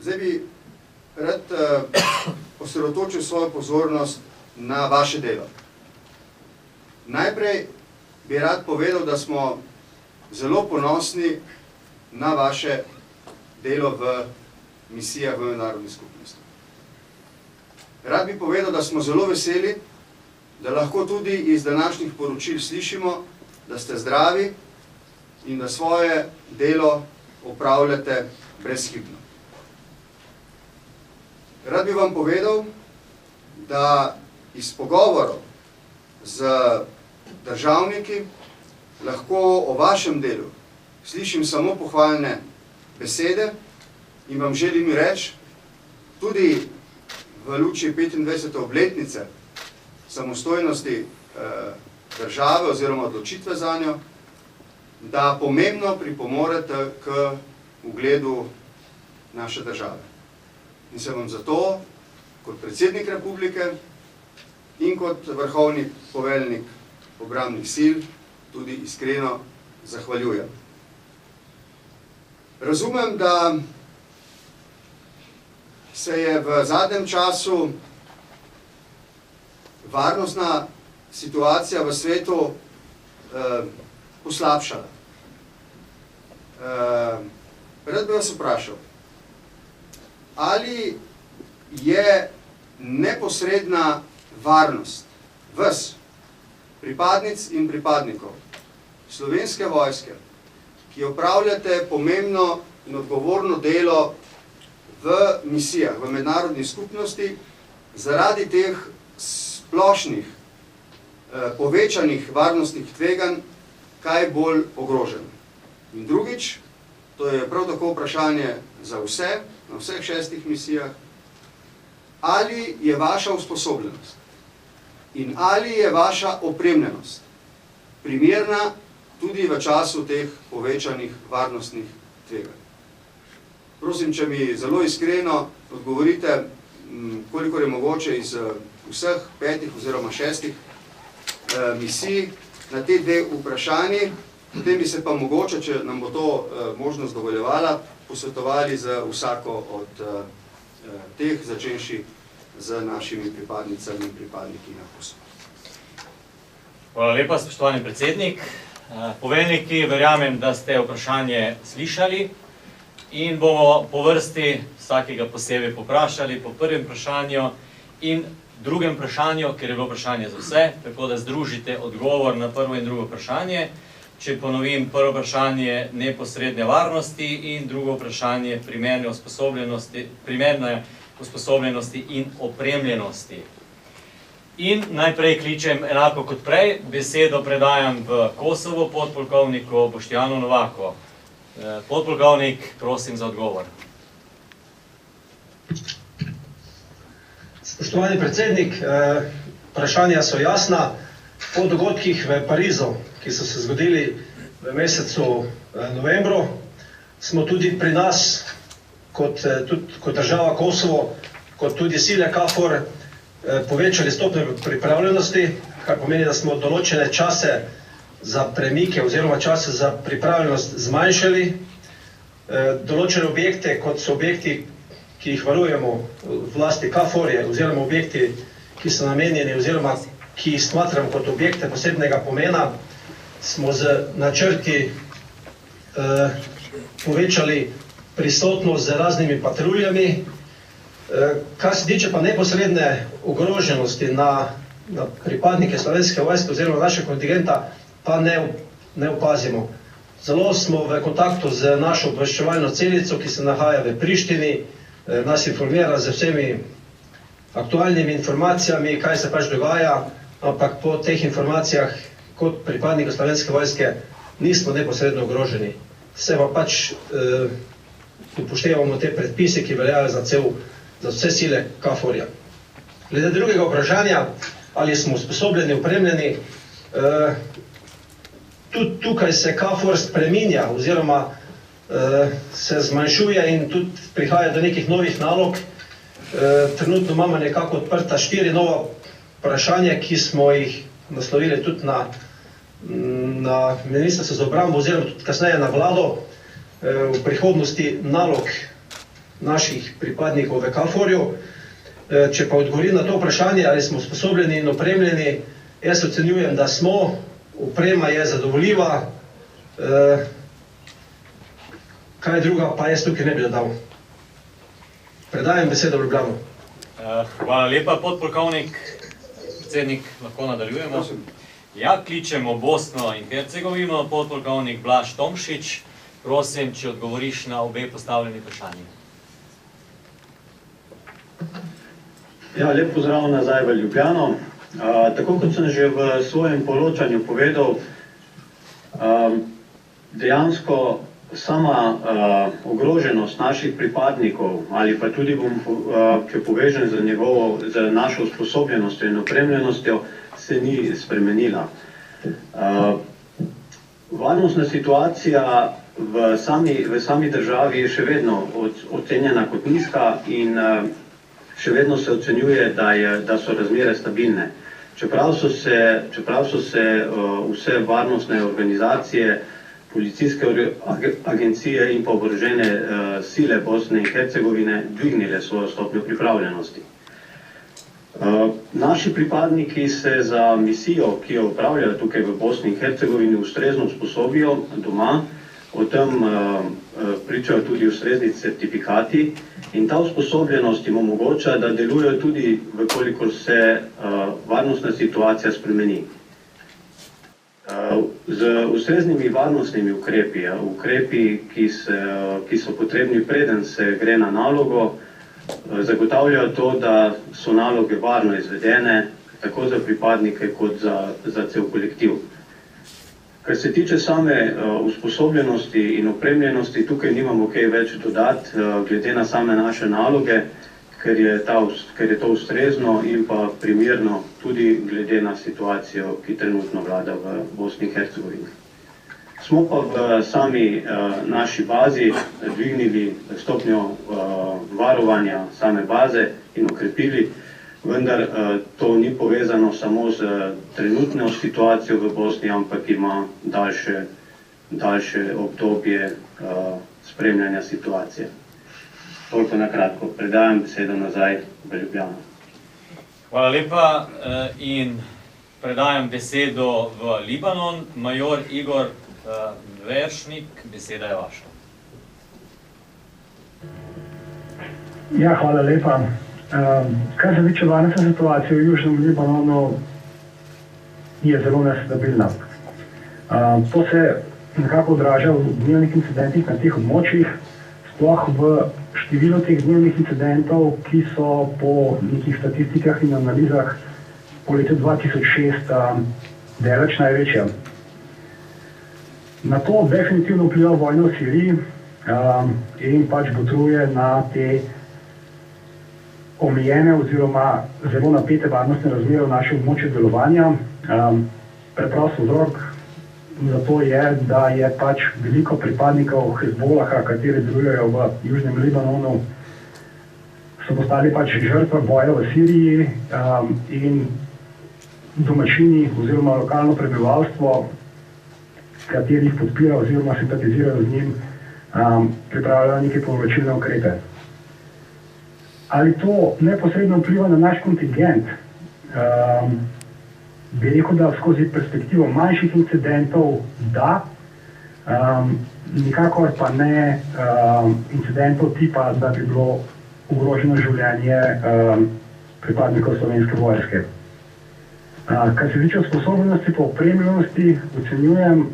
Zdaj bi rad osredotočil svojo pozornost na vaše delo. Najprej bi rad povedal, da smo zelo ponosni na vaše delo v misijah v mednarodni skupnosti. Rad bi povedal, da smo zelo veseli, da lahko tudi iz današnjih poročil slišimo, da ste zdravi in da svoje delo opravljate brezhibno. Rad bi vam povedal, da iz pogovorov z državniki lahko o vašem delu slišim samo pohvalne besede in vam želim reči, tudi v luči 25. obletnice samostojnosti države oziroma odločitve za njo, da pomembno pripomorete k ugledu naše države. In se vam zato, kot predsednik republike in kot vrhovni poveljnik obrambnih sil, tudi iskreno zahvaljujem. Razumem, da se je v zadnjem času varnostna situacija v svetu poslabšala. Rad bi vas vprašal, ali je neposredna varnost vas, pripadnic in pripadnikov Slovenske vojske, ki opravljate pomembno in odgovorno delo v misijah, v mednarodni skupnosti, zaradi teh splošnih, povečanih varnostnih tveganj, kaj bolj ogroženo. In drugič, to je prav tako vprašanje za vse, na vseh 6 misijah, ali je vaša usposobljenost in ali je vaša opremljenost primerna tudi v času teh povečanih varnostnih tveganj. Prosim, če mi zelo iskreno odgovorite, koliko je mogoče iz vseh 5 oziroma 6 misij na te 2 vprašanji, potem bi se pa mogoče, če nam bo to možnost dovoljevala, posvetovali z vsako od teh, začenši z našimi pripadnicami in pripadniki na Kosovo. Hvala lepa, spoštovani predsednik. Poveljniki, verjamem, da ste vprašanje slišali in bomo po vrsti vsakega posebej poprašali po prvem vprašanju in drugem vprašanju, ker je bilo vprašanje za vse, tako da združite odgovor na prvo in drugo vprašanje. Če ponovim, prvo vprašanje neposredne varnosti in drugo vprašanje primerne usposobljenosti in opremljenosti. In najprej kličem enako kot prej, besedo predajam v Kosovo podpolkovniku Boštjanu Novako. Podpolkovnik, prosim za odgovor. Spoštovani predsednik, vprašanja so jasna. Po dogodkih v Parizu, ki so se zgodili v mesecu novembru, smo tudi pri nas, kot država Kosovo, kot tudi sile KFOR, povečali stopnjo pripravljenosti, kar pomeni, da smo določene čase za premike oziroma čase za pripravljenost zmanjšali. Določene objekte, kot so objekti, ki jih varujemo v lasti KFOR-je, oziroma objekti, ki so namenjeni oziroma ki jih smatramo kot objekte posebnega pomena, smo z načrti povečali prisotnost z raznimi patruljami. Kar se tiče pa neposredne ogroženosti na pripadnike Slovenske vojske oziroma našega kontingenta, pa ne opazimo. Zelo smo v kontaktu z našo obveščevalno celico, ki se nahaja v Prištini, nas informira z vsemi aktualnimi informacijami, kaj se pač dogaja, ampak po teh informacijah kot pripadniki Slovenske vojske nismo neposredno ogroženi. Se pa pač upoštevamo te predpise, ki veljajo za vse sile KFOR-ja. Glede drugega vprašanja, ali smo usposobljeni, opremljeni, tudi tukaj se KFOR spreminja oziroma se zmanjšuje in tudi prihaja do nekih novih nalog. Trenutno imamo nekako odprta 4 nova vprašanja, ki smo jih naslovili tudi na Ministrstvo za obrambo oziroma tudi kasneje na vlado. V prihodnosti nalog naših pripadnikov v KFOR-ju. Če pa odgovorim na to vprašanje, ali smo usposobljeni in opremljeni, jaz ocenjujem, da smo, oprema je zadovoljiva, kaj druga pa jaz tukaj ne bi dodal. Predajam besedo v Ljubljano. Hvala lepa, podpolkovnik. Predsednik, lahko nadaljujemo. Ja, kličemo Bosno in Hercegovino, podpolkovnik Blaž Tomšič. Prosim, če odgovoriš na obe postavljeni vprašanji. Ja, lep pozdrav nazaj v Ljubljano. Tako kot sem že v svojem poročanju povedal, dejansko sama ogroženost naših pripadnikov ali pa tudi če povežem z našo usposobljenostjo in opremljenostjo, se ni spremenila. Varnostna situacija v sami državi je še vedno ocenjena kot nizka in še vedno se ocenjuje, da so razmere stabilne. Čeprav so se vse varnostne organizacije, policijske agencije in pa oborožene sile Bosne in Hercegovine dvignile svojo stopnjo pripravljenosti. Naši pripadniki se za misijo, ki jo opravljajo tukaj v Bosni in Hercegovini, ustrezno usposobijo doma. O tem pričajo tudi ustrezni certifikati in ta usposobljenost jim omogoča, da delujejo tudi, vkolikor se varnostna situacija spremeni. Z ustreznimi varnostnimi ukrepi, ki so potrebni preden se gre na nalogo, zagotavljajo to, da so naloge varno izvedene, tako za pripadnike kot za cel kolektiv. Kar se tiče same usposobljenosti in opremljenosti, tukaj nimamo kaj več dodati, glede na same naše naloge, ker je to ustrezno in pa primerno tudi glede na situacijo, ki trenutno vlada v Bosni in Hercegovini. Smo pa v sami naši bazi dvignili stopnjo varovanja same baze in okrepili, vendar to ni povezano samo z trenutno situacijo v Bosni, ampak ima daljše obdobje spremljanja situacije. Toliko na kratko. Predajam besedo nazaj v Ljubljano. Hvala lepa in predajam besedo v Libanon. Major Igor Veršnik, beseda je vaša. Ja, hvala lepa. Kar se tiče varnostne situacije v Južnem Libanonu, je zelo nestabilna. To se nekako odraža v dnevnih incidentih na teh območjih, sploh v številu teh dnevnih incidentov, ki so po nekih statistikah in analizah po letu 2006 daleč največja. Na to definitivno vpliva vojna v Siriji in pač botruje na te omejene oziroma zelo napete varnostne razmere v našem območju delovanja. Preprost vzrok za to je, da je pač veliko pripadnikov Hezbolaha, kateri delujejo v Južnem Libanonu, so postali pač žrtve boja v Siriji in domačini oziroma lokalno prebivalstvo, kateri jih podpira oziroma simpatizirajo z njim, pripravljajo neke povračilne ukrepe. Ali to neposredno vpliva na naš kontingent? Bi rekel, da skozi perspektivo manjših incidentov da, nikakor pa ne incidentov tipa, da bi bilo ogroženo življenje pripadnikov Slovenske vojske. Kar se tiče sposobnosti pa opremljenosti, ocenjujem,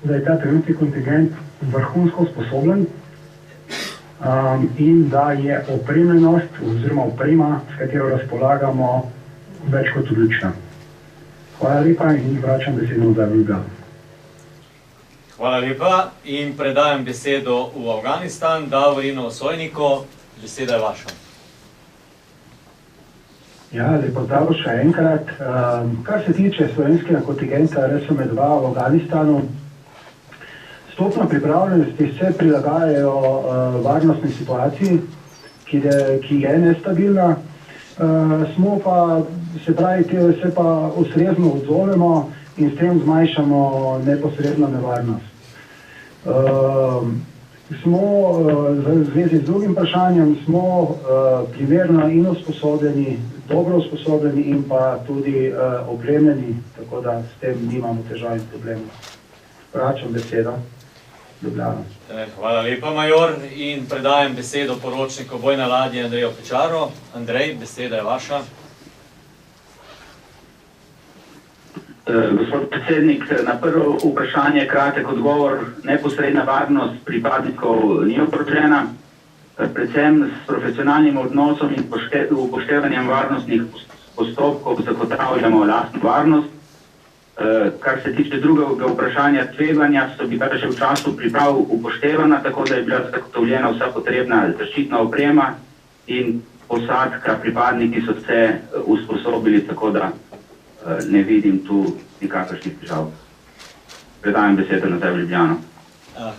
da je ta trenutni kontingent vrhunsko usposobljen in da je opremljenost oziroma oprema, s katero razpolagamo, več kot odlična. Hvala lepa in vračam besedo nazaj v Ljubljano. Hvala lepa in predajam besedo v Afganistan, Davorinu Sojniku, beseda je vaša. Ja, lepo zdravo še enkrat. Kar se tiče slovenskega kontingenta RSM-2 v Afganistanu, stopnjo pripravljenosti se prilagajajo varnostni situaciji, ki je nestabilna. Smo pa, se pravi, se pa ustrezno odzovemo in s tem zmanjšamo neposredno nevarnost. Smo v zvezi z drugim vprašanjem, smo primerno in usposobljeni, dobro usposobljeni in pa tudi opremljeni, tako da s tem nimamo težav in problemov. Vračam besedo. Ljubljana. Hvala lepa, major, in predajam besedo poročniku bojne ladje Andreju Pečaru. Andrej, beseda je vaša. Gospod predsednik, na prvo vprašanje kratek odgovor. Neposredna varnost pripadnikov ni ogrožena, predvsem s profesionalnim odnosom in upoštevanjem varnostnih postopkov zagotavljamo lastno varnost. Kar se tiče drugega vprašanja tveganja, so bila že v času priprav upoštevana, tako da je bila zagotovljena vsa potrebna zaščitna oprema in posadka, pripadniki so se usposobili, tako da ne vidim tu nikakršnih težav. Predajam besedo nazaj v Ljubljano.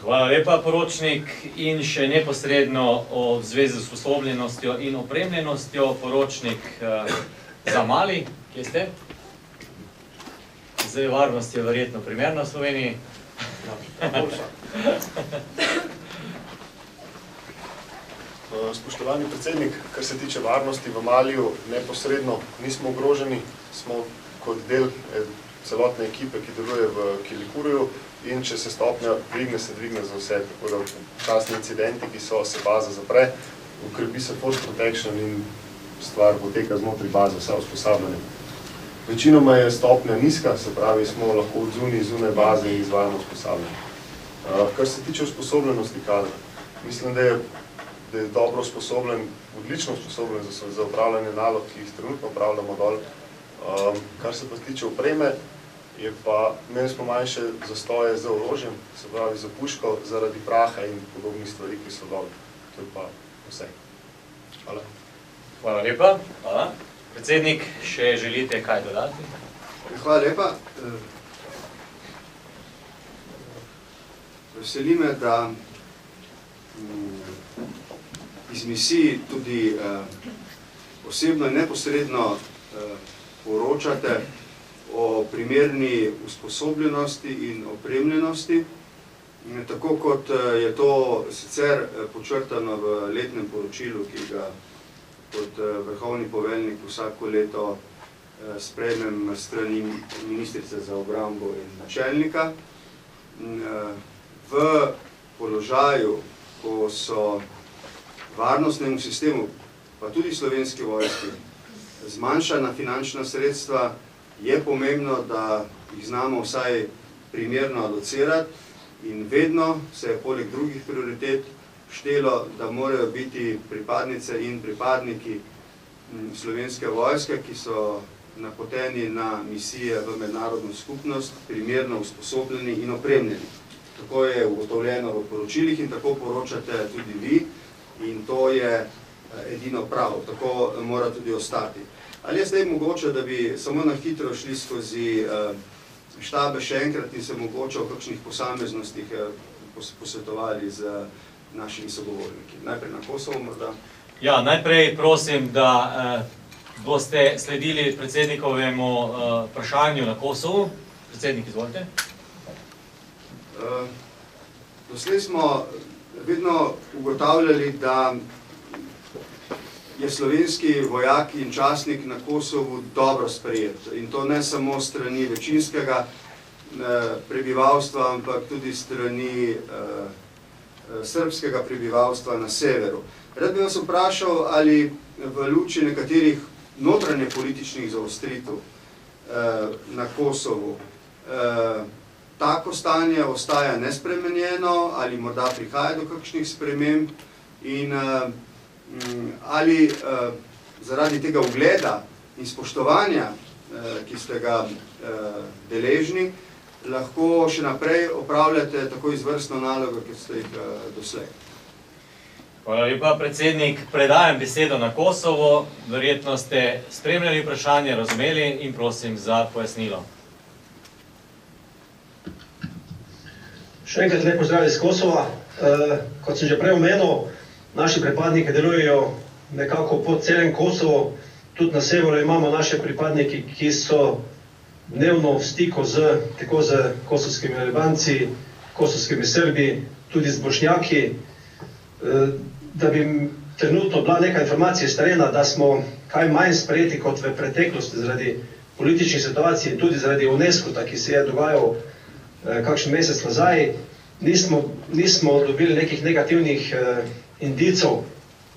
Hvala lepa, poročnik, in še neposredno o zvezi z usposobljenostjo in opremljenostjo, poročnik Zamali, kje ste? Zdaj, varnost je verjetno primerna v Sloveniji. Spoštovani predsednik, kar se tiče varnosti v Maliju, neposredno nismo ogroženi, smo kot del celotne ekipe, ki deluje v Kilikuruju, in če se stopnja dvigne, se dvigne za vse, tako da časni incidenti, ki so, se baza zapre, ukrepi se force protection in stvar poteka znotraj baze, vse usposabljanje. Večinoma je stopnja nizka, se pravi, smo lahko zunaj baze in izvajamo usposabljanje. Kar se tiče usposobljenosti kadra, mislim, da je dobro usposobljen, odlično usposobljen za upravljanje nalog, ki jih trenutno upravljamo dol. Kar se pa tiče opreme, imeli smo manjše zastoje z orožjem, se pravi za puško, zaradi praha in podobnih stvari, ki so dol. To je pa vse. Hvala. Hvala lepa. Hvala. Predsednik, še želite kaj dodati? Hvala lepa. Veseli me, da iz misij tudi osebno in neposredno poročate o primerni usposobljenosti in opremljenosti, tako kot je to sicer počrtano v letnem poročilu, ki ga kot vrhovni poveljnik vsako leto sprejmem strani ministrice za obrambo in načelnika. V položaju, ko so varnostnemu sistemu, pa tudi slovenski vojski, zmanjšana finančna sredstva, je pomembno, da jih znamo vsaj primerno alocirati in vedno se je poleg drugih prioritet štelo, da morajo biti pripadnice in pripadniki slovenske vojske, ki so napoteni na misije v mednarodno skupnost, primerno usposobljeni in opremljeni. Tako je ugotovljeno v poročilih in tako poročate tudi vi in to je edino prav, tako mora tudi ostati. Ali je zdaj mogoče, da bi samo na hitro šli skozi štabe še enkrat in se mogoče o kakšnih posameznostih posvetovali z našimi sogovorniki. Najprej na Kosovo morda. Ja, najprej prosim, da boste sledili predsednikovemu vprašanju na Kosovu. Predsednik, izvolite. Doslej smo vedno ugotavljali, da je slovenski vojak in častnik na Kosovu dobro sprejet. In to ne samo strani večinskega prebivalstva, ampak tudi strani srbskega prebivalstva na severu. Rad bi vas vprašal, ali v luči nekaterih notranje političnih zaostritev na Kosovu tako stanje ostaja nespremenjeno ali morda prihaja do kakšnih sprememb in ali zaradi tega ugleda in spoštovanja, ki ste ga deležni, lahko še naprej opravljate tako izvrstno nalogo, kot ste jih doslej. Hvala lepa, predsednik. Predajam besedo na Kosovo. Verjetno ste spremljali vprašanje, razumeli in prosim za pojasnilo. Še enkrat lep pozdrav iz Kosova. Kot sem že prej omenil, naši pripadniki delujejo nekako po celem Kosovo. Tudi na severu imamo naše pripadniki, ki so dnevno v stiku tako z kosovskimi Albanci, kosovskimi Srbi, tudi z Bošnjaki. Da bi trenutno bila neka informacija iz terena, da smo kaj manj sprejeti kot v preteklosti zaradi političnih situacij in tudi zaradi UNESCO-ta, ki se je dogajal kakšen mesec nazaj, nismo dobili nekih negativnih indicov,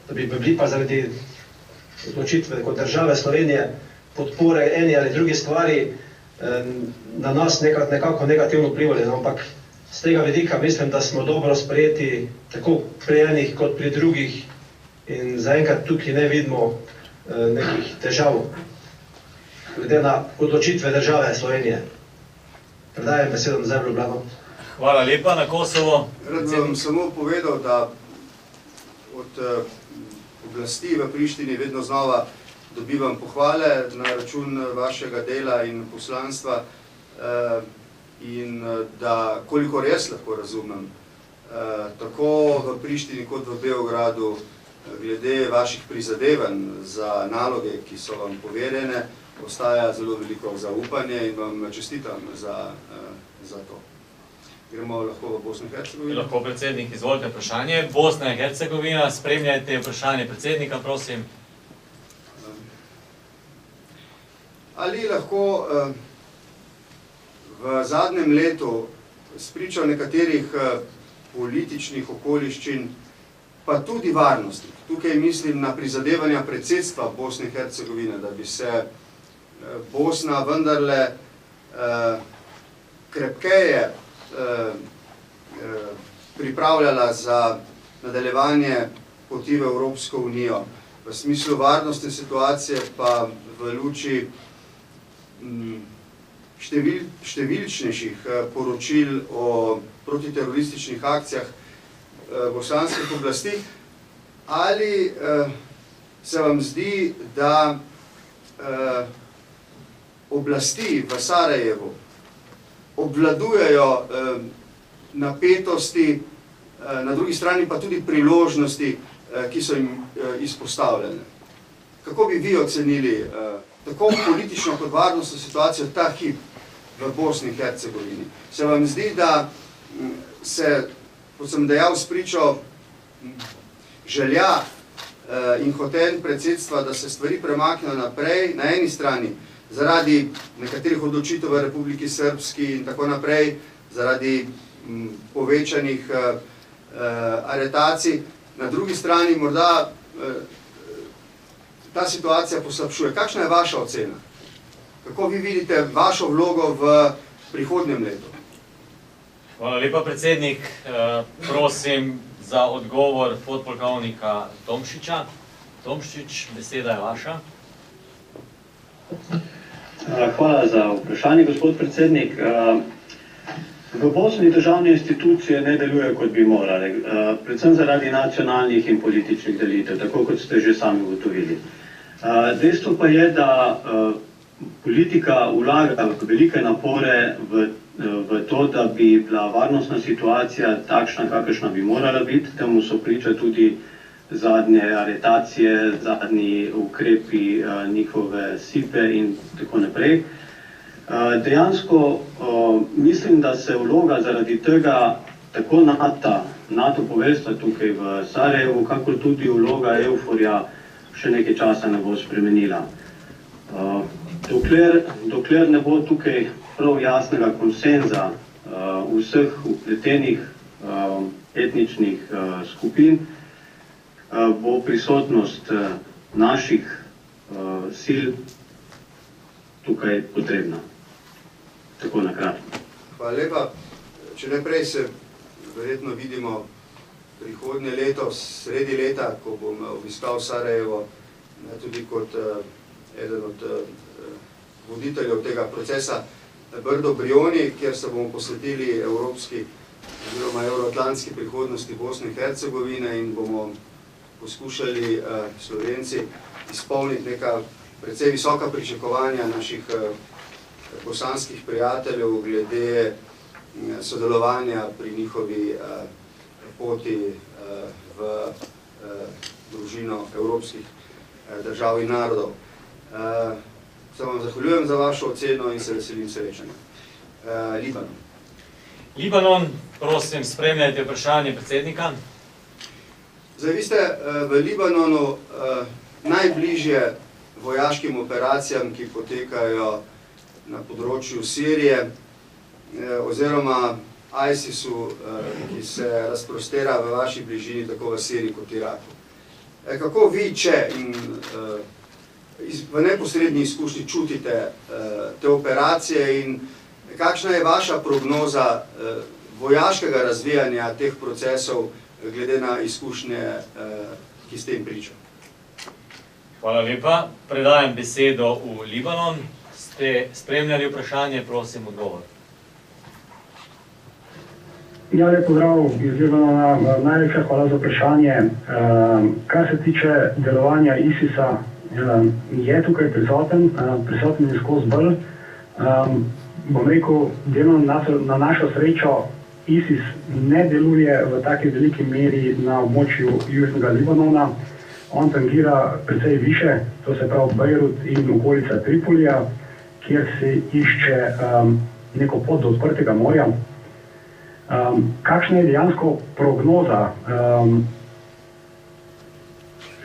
da bi bili pa zaradi odločitve kot države Slovenije podpore eni ali drugi stvari na nas nekako negativno vplivali. Ampak z tega vidika mislim, da smo dobro sprejeti tako pri enih kot pri drugih in zaenkrat tukaj ne vidimo nekih težav glede na odločitve države Slovenije. Predajam besedo nazaj v Ljubljano. Hvala lepa, na Kosovo. Rad bi vam samo povedal, da od oblasti v Prištini vedno znova dobivam pohvale na račun vašega dela in poslanstva in da, kolikor jaz lahko razumem, tako v Prištini kot v Beogradu, glede vaših prizadevanj za naloge, ki so vam poverjene, ostaja zelo veliko zaupanje in vam čestitam za to. Gremo lahko v Bosno in Hercegovino. Lahko, predsednik, izvolite vprašanje. Bosna in Hercegovina, spremljajte vprašanje predsednika, prosim. Ali lahko v zadnjem letu spričo nekaterih političnih okoliščin, pa tudi varnosti, tukaj mislim na prizadevanja predsedstva Bosne in Hercegovine, da bi se Bosna vendarle krepkeje pripravljala za nadaljevanje poti v Evropsko unijo. V smislu varnostne situacije pa v luči številčnejših poročil o protiterorističnih akcijah bosanskih oblasti, ali se vam zdi, da oblasti v Sarajevu obvladujejo napetosti, na drugi strani pa tudi priložnosti, ki so jim izpostavljene. Kako bi vi ocenili tako politično kot varnostno situacijo ta hip v Bosni in Hercegovini? Se vam zdi, da se, kot sem dejal, spričo želja in hotenj predsedstva, da se stvari premaknejo naprej, na eni strani zaradi nekaterih odločitev v Republiki Srbski in tako naprej, zaradi povečanih aretacij, na drugi strani morda ta situacija poslabšuje. Kakšna je vaša ocena? Kako vi vidite vašo vlogo v prihodnjem letu? Hvala lepa, predsednik. Prosim za odgovor podpolkovnika Tomšiča. Tomšič, beseda je vaša. Hvala za vprašanje, gospod predsednik. V Bosni državne institucije ne delujejo, kot bi morali, predvsem zaradi nacionalnih in političnih delitev, tako kot ste že sami ugotovili. Dejstvo pa je, da politika vlaga velike napore v to, da bi bila varnostna situacija takšna, kakršna bi morala biti. Temu so priča tudi zadnje aretacije, zadnji ukrepi njihove SIPE in tako naprej. Dejansko mislim, da se vloga zaradi tega tako NATO poveljstva tukaj v Sarajevu, kakor tudi vloga EUFOR-ja še nekaj časa ne bo spremenila. Dokler ne bo tukaj prav jasnega konsenza vseh vpletenih etničnih skupin, bo prisotnost naših sil tukaj potrebna. Tako na kratko. Hvala lepa. Če ne prej se verjetno vidimo prihodnje leto, sredi leta, ko bom obiskal Sarajevo, tudi kot eden od voditeljev tega procesa Brdo-Brioni, kjer se bomo posvetili evropski oziroma euroatlantski prihodnosti Bosne in Hercegovine in bomo poskušali Slovenci izpolniti neka precej visoka pričakovanja naših bosanskih prijateljev glede sodelovanja pri njihovi poti v družino evropskih držav in narodov. Se vam zahvaljujem za vašo oceno in se veselim srečanja. Libanon. Libanon, prosim, spremljajte vprašanje predsednika. Zdaj, vi ste v Libanonu najbližje vojaškim operacijam, ki potekajo na področju Sirije, oziroma ISIS-u, ki se razprostera v vaši bližini, tako v Siriji kot Iraku. Kako vi, če in v neposrednji izkušnji čutite te operacije in kakšna je vaša prognoza vojaškega razvijanja teh procesov glede na izkušnje, ki ste jim pričali? Hvala lepa. Predajam besedo v Libanon. Ste spremljali vprašanje, prosim odgovor. Ja, lep pozdrav iz Libanona. Najlepša hvala za vprašanje. Kar se tiče delovanja ISIS-a, je tukaj prisoten je skozi bolj. Bom rekel, delno na našo srečo ISIS ne deluje v taki veliki meri na območju južnega Libanona. On tangira precej više, to se pravi Bejrut in okolica Tripolija, kjer se išče neko pot do odprtega morja. Kakšna je dejansko prognoza?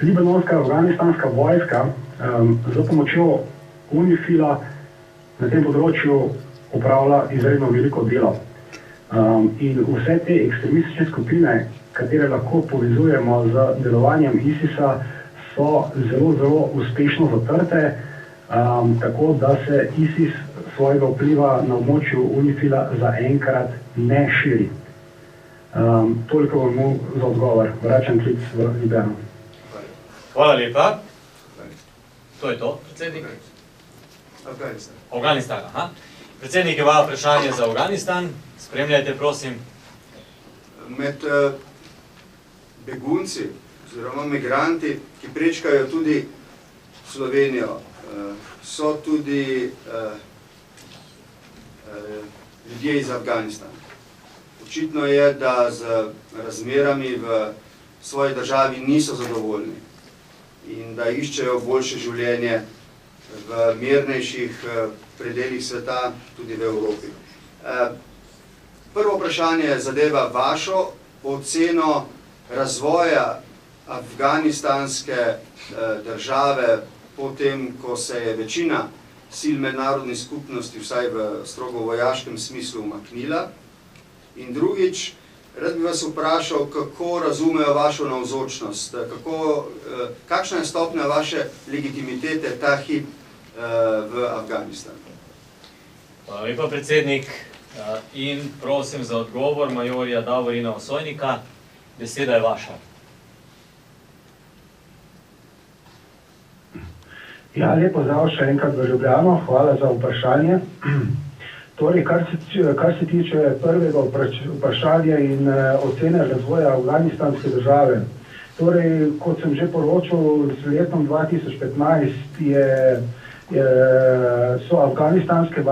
Libanonska, afganistanska vojska za pomočjo UNIFIL-a na tem področju opravlja izredno veliko delo. In vse te ekstremistične skupine, katere lahko povezujemo z delovanjem ISIS-a, so zelo uspešno zatrte, tako da se ISIS svojega vpliva na območju UNIFIL-a zaenkrat ne širi. Toliko vam za odgovor. Vračam klic v Ljubljano. Hvala lepa. To je to, predsednik? Afganistan. Aha. Predsednik ima vprašanje za Afganistan. Spremljajte, prosim. Med begunci oziroma migranti, ki prečkajo tudi Slovenijo, so tudi ljudje iz Afganistana. Očitno je, da z razmerami v svoji državi niso zadovoljni in da iščejo boljše življenje v mirnejših predelih sveta, tudi v Evropi. Prvo vprašanje zadeva vašo oceno razvoja afganistanske države potem, ko se je večina sil mednarodne skupnosti, vsaj v strogo vojaškem smislu, umaknila. In drugič, rad bi vas vprašal, kako razumejo vašo navzočnost, kakšna je stopnja vaše legitimitete ta hip v Afganistanu. Hvala lepa, predsednik. In prosim za odgovor majorja Davorina Osojnika. Beseda je vaša. Ja, lepo zdrav še enkrat v Ljubljano. Hvala za vprašanje. Torej, kar se tiče prvega vprašanja in ocene razvoja afganistanske države. Torej, kot sem že poročal, s letom 2015 so afganistanske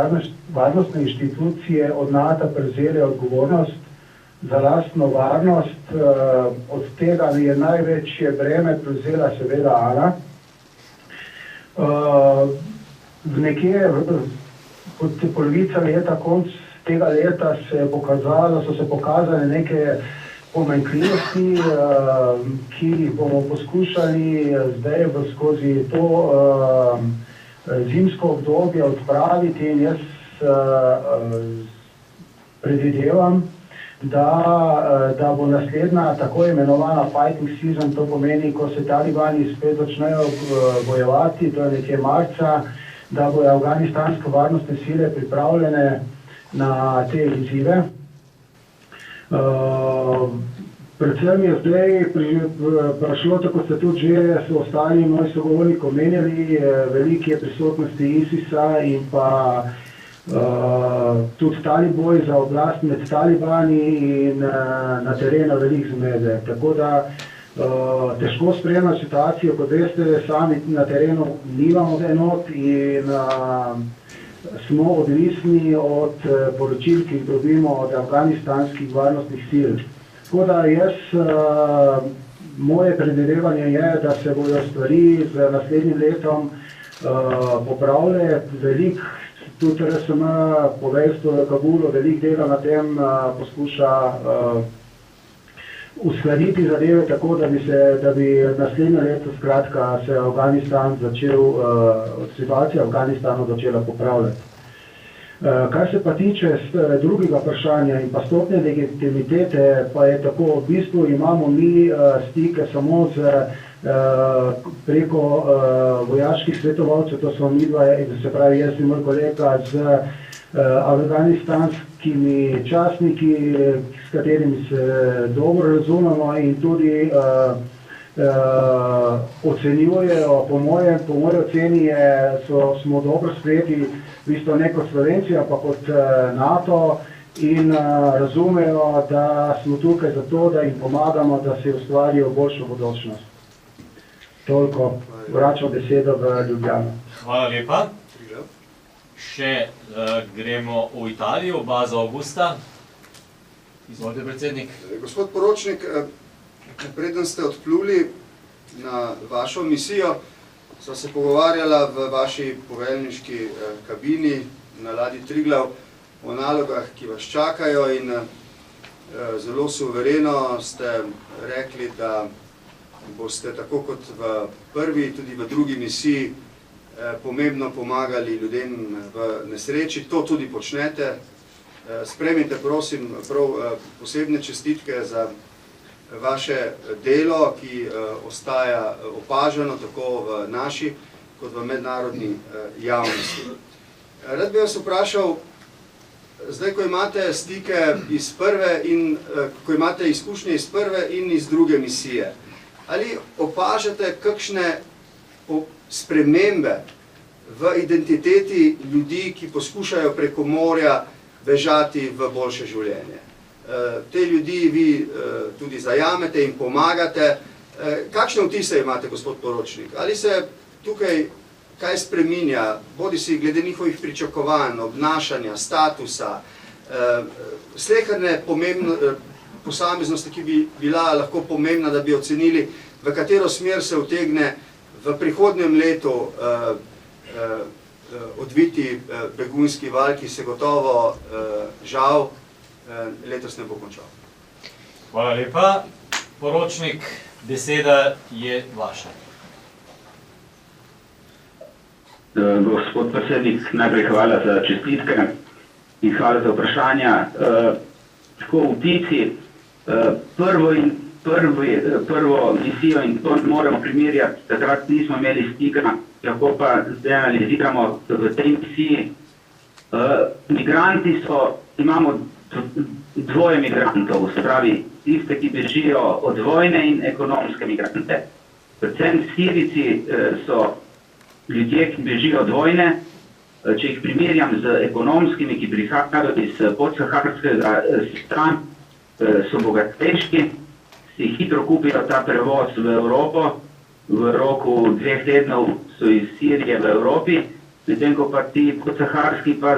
varnostne inštitucije od NATO prevzele odgovornost za lastno varnost. Od tega je največje breme prevzela seveda ANA. Nekje od polovice leta, konc tega leta so se pokazale neke pomanjkljivosti, ki jih bomo poskušali zdaj skozi to zimsko obdobje odpraviti, in jaz predvidevam, da bo naslednja tako imenovana fighting season, to pomeni, ko se talibani spet začnejo bojevati, to je nekje marca, da bojo afganistanske varnostne sile pripravljene na te izzive. Predvsem je zdaj prišlo, tako ste tudi že so ostali moji sogovorniki omenjali, veliko je prisotnosti ISIS-a in pa tudi tali boj za oblast med talibani in na terenu veliko zmede. Tako da težko sprejemati situacijo, kot veste, sami na terenu nimamo enot in smo odvisni od poročil, ki jih dobimo od afganistanskih varnostnih sil. Tako da moje predvidevanje je, da se bodo stvari z naslednjim letom popravile. Veliko, tudi RSM, poveljstvo v Kabulu, veliko dela na tem poskuša uskladiti zadeve tako, da bi naslednje leto skratka se Afganistan situacija v Afganistanu začela popravljati. Kar se pa tiče drugega vprašanja in pa stopnje legitimitete, pa je tako, v bistvu imamo mi stike samo preko vojaških svetovalcev, to smo mi dva, se pravi jaz in moj kolega, z afganistanskimi častniki, s katerimi se dobro razumemo in tudi ocenjujejo, po moji oceni smo dobro sprejeti, v bistvu ne kot Slovenci, pa kot NATO in razumejo, da smo tukaj zato, da jim pomagamo, da si ustvarijo boljšo bodočnost. Toliko, vračam besedo v Ljubljano. Hvala lepa. Še gremo v Italijo, baza Augusta. Izvolite, predsednik. Gospod poročnik, preden ste odpluli na vašo misijo, sva se pogovarjala v vaši poveljniški kabini na ladji Triglav o nalogah, ki vas čakajo in zelo suvereno ste rekli, da boste tako kot v prvi, tudi v drugi misiji pomembno pomagali ljudem v nesreči. To tudi počnete. Sprejmite, prosim, prav posebne čestitke za vaše delo, ki ostaja opaženo tako v naši kot v mednarodni javnosti. Rad bi vas vprašal, zdaj, ko imate stike iz prve in ko imate izkušnje iz prve in iz druge misije, ali opažate kakšne spremembe v identiteti ljudi, ki poskušajo preko morja bežati v boljše življenje? Te ljudi vi tudi zajamete in pomagate. Kakšne vtise imate, gospod poročnik? Ali se tukaj kaj spreminja, bodi si glede njihovih pričakovanj, obnašanja, statusa, sleherne posameznosti, ki bi bila lahko pomembna, da bi ocenili, v katero smer se utegne v prihodnjem letu odviti begunski val, ki se gotovo žal letos ne bo končal. Hvala lepa. Poročnik, beseda je vaša. Gospod predsednik, najprej hvala za čestitke in hvala za vprašanja. Tako vtici, prvo misijo in to moramo primerjati, takrat nismo imeli stika, kako pa zdaj analiziramo v tej misiji. Migranti imamo dvoje migrantov, se pravi tiste, ki bežijo od vojne in ekonomske migrante. Predvsem Sirijci so ljudje, ki bežijo od vojne, če jih primerjam z ekonomskimi, ki prihajajo iz podsaharskega sveta, so bogatejši, si hitro kupijo ta prevoz v Evropo, v roku 2 tednov so iz Sirije v Evropi, medtem ko pa ti podsaharski pa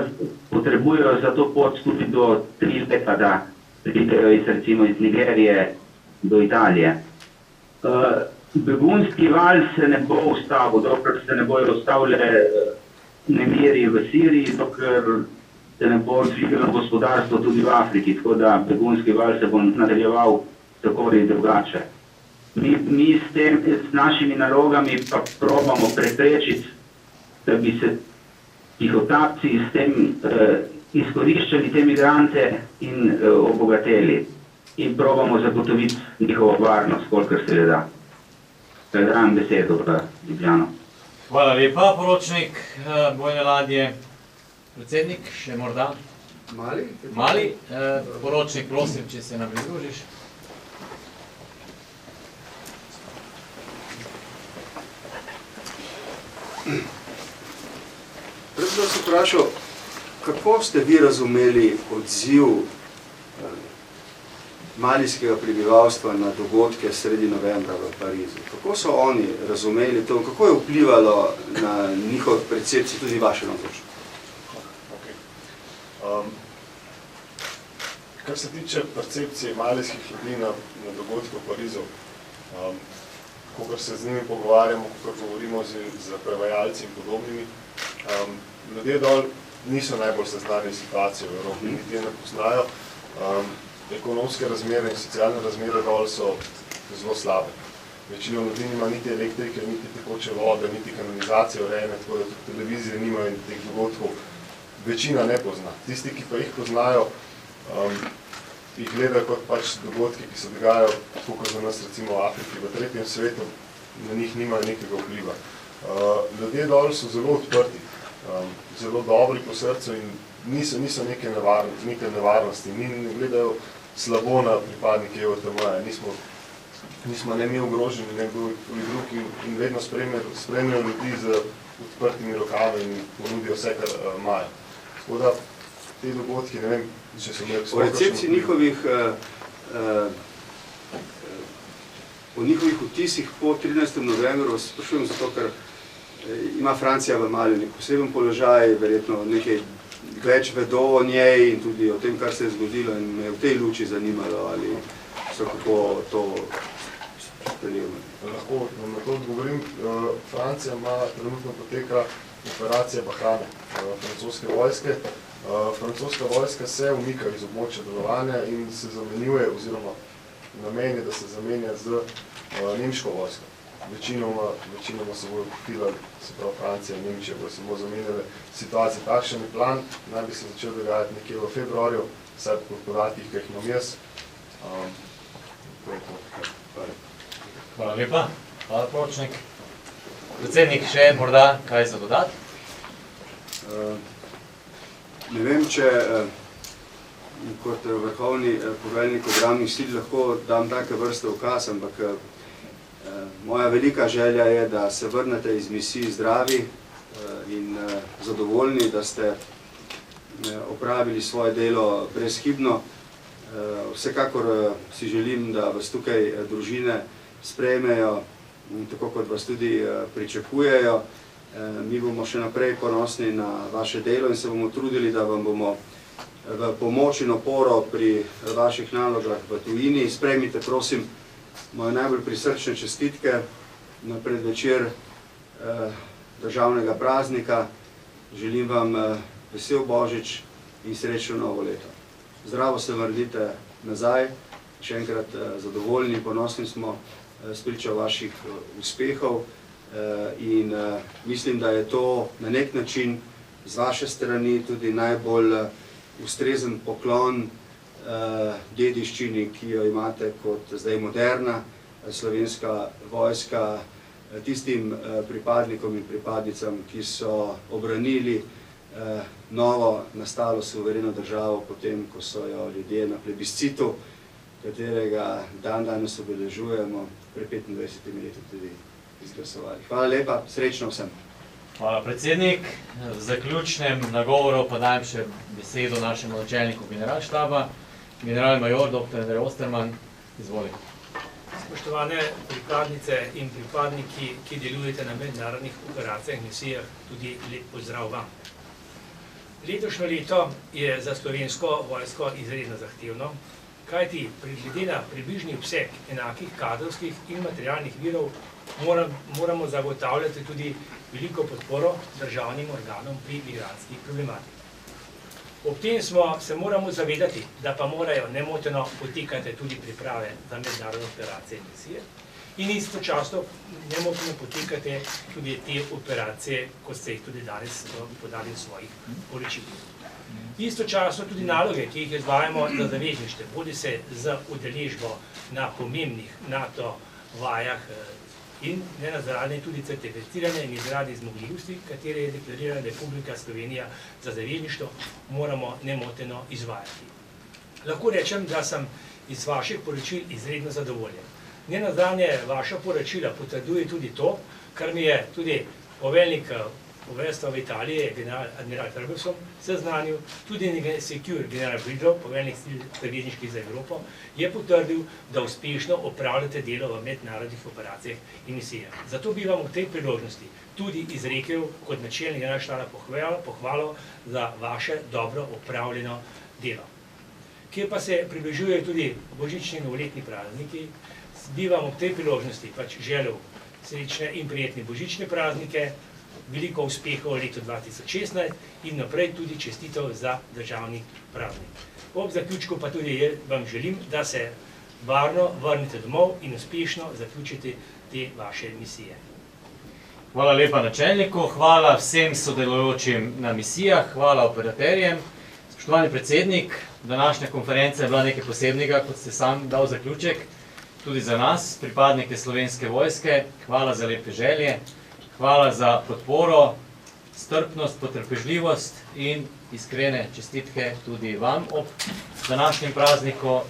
potrebujejo za to pot tudi do 3 leta, da pridejo recimo iz Nigerije do Italije. Begunski val se ne bo ustavil, dokler se ne bojo ustavile nemiri v Siriji, dokler se ne bo dvigalo gospodarstvo tudi v Afriki, tako da begunski val se bo nadaljeval tako ali drugače. Mi s našimi nalogami pa probamo preprečiti, da bi se tihotapci s tem izkoriščali te migrante in obogateli in probamo zagotoviti njihovo varnost, kolikor se le da. Predajam besedo v Ljubljano. Hvala lepa, poročnik bojne ladje. Predsednik, še morda? Mali? Poročnik, prosim, če se nam pridružiš. Prej sem se vprašal, kako ste vi razumeli odziv malijskega prebivalstva na dogodke sredi novembra v Parizu? Kako so oni razumeli to? Kako je vplivalo na njihov percepcij tudi vaše navzočnost? Kar se tiče percepcije malijskih ljudi na dogodku v Parizu, kakor se z njimi pogovarjamo, kakor govorimo z prevajalci in podobnimi, ljudje dol niso najbolj seznani situacijo v Evropi, niti je ne poznajo. Ekonomske razmere in socialne razmere dol so zelo slabe. Večina ljudi nima niti elektrike, niti tekoče vode, niti kanalizacije urejene, tako da tudi televizije nimajo in teh dogodkov večina ne pozna. Tisti, ki pa jih poznajo, jih gledajo kot pač dogodki, ki se dogajajo, tako kot za nas recimo v Afriki, v tretjem svetu, na njih nimajo nekega vpliva. Ljudje dol so zelo odprti, zelo dobri po srcu in niso neke nevarnosti, ne gledajo slabo na pripadnike EOTM-ja, nismo ne mi ogroženi, ne drugi in vedno spremljajo ljudi z odprtimi rokami in ponudijo vse, kar imajo. Tako da te dogodki, ne vem, če so imeli... O recepciji njihovih, o njihovih vtisih po 13. novembru sprašujem zato, ker ima Francija v Maliju nek poseben položaj, verjetno nekaj več vedo o njej in tudi o tem, kar se je zgodilo in me v tej luči zanimalo, ali so kako to sprejeli. Lahko na to odgovorim. Francija ima trenutno poteka operacija Bahane, francoske vojske. Francoska vojska se umika iz območja delovanja in se zamenjuje, oziroma namen je, da se zamenja z nemško vojsko. Večinoma se bojo kupila, se pravi Francija in Nemčija, bojo samo zamenjale situacije. Takšen plan naj bi se začel dogajati nekje v februarju, vsaj po podatkih, ki jih imam jaz. Hvala lepa. Hvala, poročnik. Predsednik, še morda kaj za dodati? Ne vem, če kot vrhovni poveljnik obrambnih sil lahko dam take vrste ukaz, ampak moja velika želja je, da se vrnete iz misij zdravi in zadovoljni, da ste opravili svoje delo brezhibno. Vsekakor si želim, da vas tukaj družine sprejmejo, tako kot vas tudi pričakujejo. Mi bomo še naprej ponosni na vaše delo in se bomo trudili, da vam bomo v pomoč in oporo pri vaših nalogah v tujini. Sprejmite, prosim, moje najbolj prisrčne čestitke na predvečer državnega praznika. Želim vam vesel Božič in srečno novo leto. Zdravo se vrnite nazaj, še enkrat zadovoljni, ponosni smo spričo vaših uspehov in mislim, da je to na nek način z vaše strani tudi najbolj ustrezen poklon dediščini, ki jo imate kot zdaj moderna slovenska vojska, tistim pripadnikom in pripadnicam, ki so obranili novo nastalo suvereno državo potem, ko so jo ljudje na plebiscitu, katerega dan danes obeležujemo, pred 25 leti tudi izglasovali. Hvala lepa, srečno vsem. Hvala, predsednik. V zaključnem nagovoru pa dajem še besedo našemu načelniku generalštaba, general-major dr. Andrej Osterman. Izvolite. Spoštovane pripadnice in pripadniki, ki delujete na mednarodnih operacijah in misijah, tudi lep pozdrav vam. Letošnje leto je za slovensko vojsko izredno zahtevno, kajti glede na približni obseg enakih kadrovskih in materialnih virov moramo zagotavljati tudi veliko podporo državnim organom pri migrantski problematiki. Ob tem se moramo zavedati, da pa morajo nemoteno potekati tudi priprave za mednarodne operacije in misije in istočasno nemoteno potekati tudi te operacije, kot ste jih tudi danes podali v svojih poročilih. Istočasno tudi naloge, ki jih izvajamo za zavezništvo, bodi se z udeležbo na pomembnih NATO vajah in ne nazadnje tudi certificirane in izgradnje zmogljivosti, katere je deklarirana Republika Slovenija za zavezništvo, moramo nemoteno izvajati. Lahko rečem, da sem iz vaših poročil izredno zadovoljen. Ne nazadnje vaša poročila potrjuje tudi to, kar mi je tudi poveljnik poveljstva v Italiji, admiral Ferguson, seznanil, tudi Secure general Bridlov, poveljnik sil zavezniških za Evropo, je potrdil, da uspešno opravljate delo v mednarodnih operacijah in misijah. Zato bi vam v tej priložnosti tudi izrekel kot načelnik generalštaba pohvalo za vaše dobro opravljeno delo. Kjer pa se približujejo tudi božični in novoletni prazniki, bi vam ob tej priložnosti pač želel srečne in prijetne božične praznike, veliko uspehov v letu 2016 in naprej tudi čestitev za državni praznik. Ob zaključku pa tudi vam želim, da se varno vrnete domov in uspešno zaključite te vaše misije. Hvala lepa načelniku, hvala vsem sodelujočim na misijah, hvala operaterjem. Spoštovani predsednik, današnja konferenca je bila nekaj posebnega, kot ste sam dal zaključek, tudi za nas, pripadnike Slovenske vojske. Hvala za lepe želje. Hvala za podporo, strpnost, potrpežljivost in iskrene čestitke tudi vam ob današnjem prazniku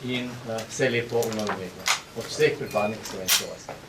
in vse lepo v novem letu od vseh pripadnikov Slovenske vojske.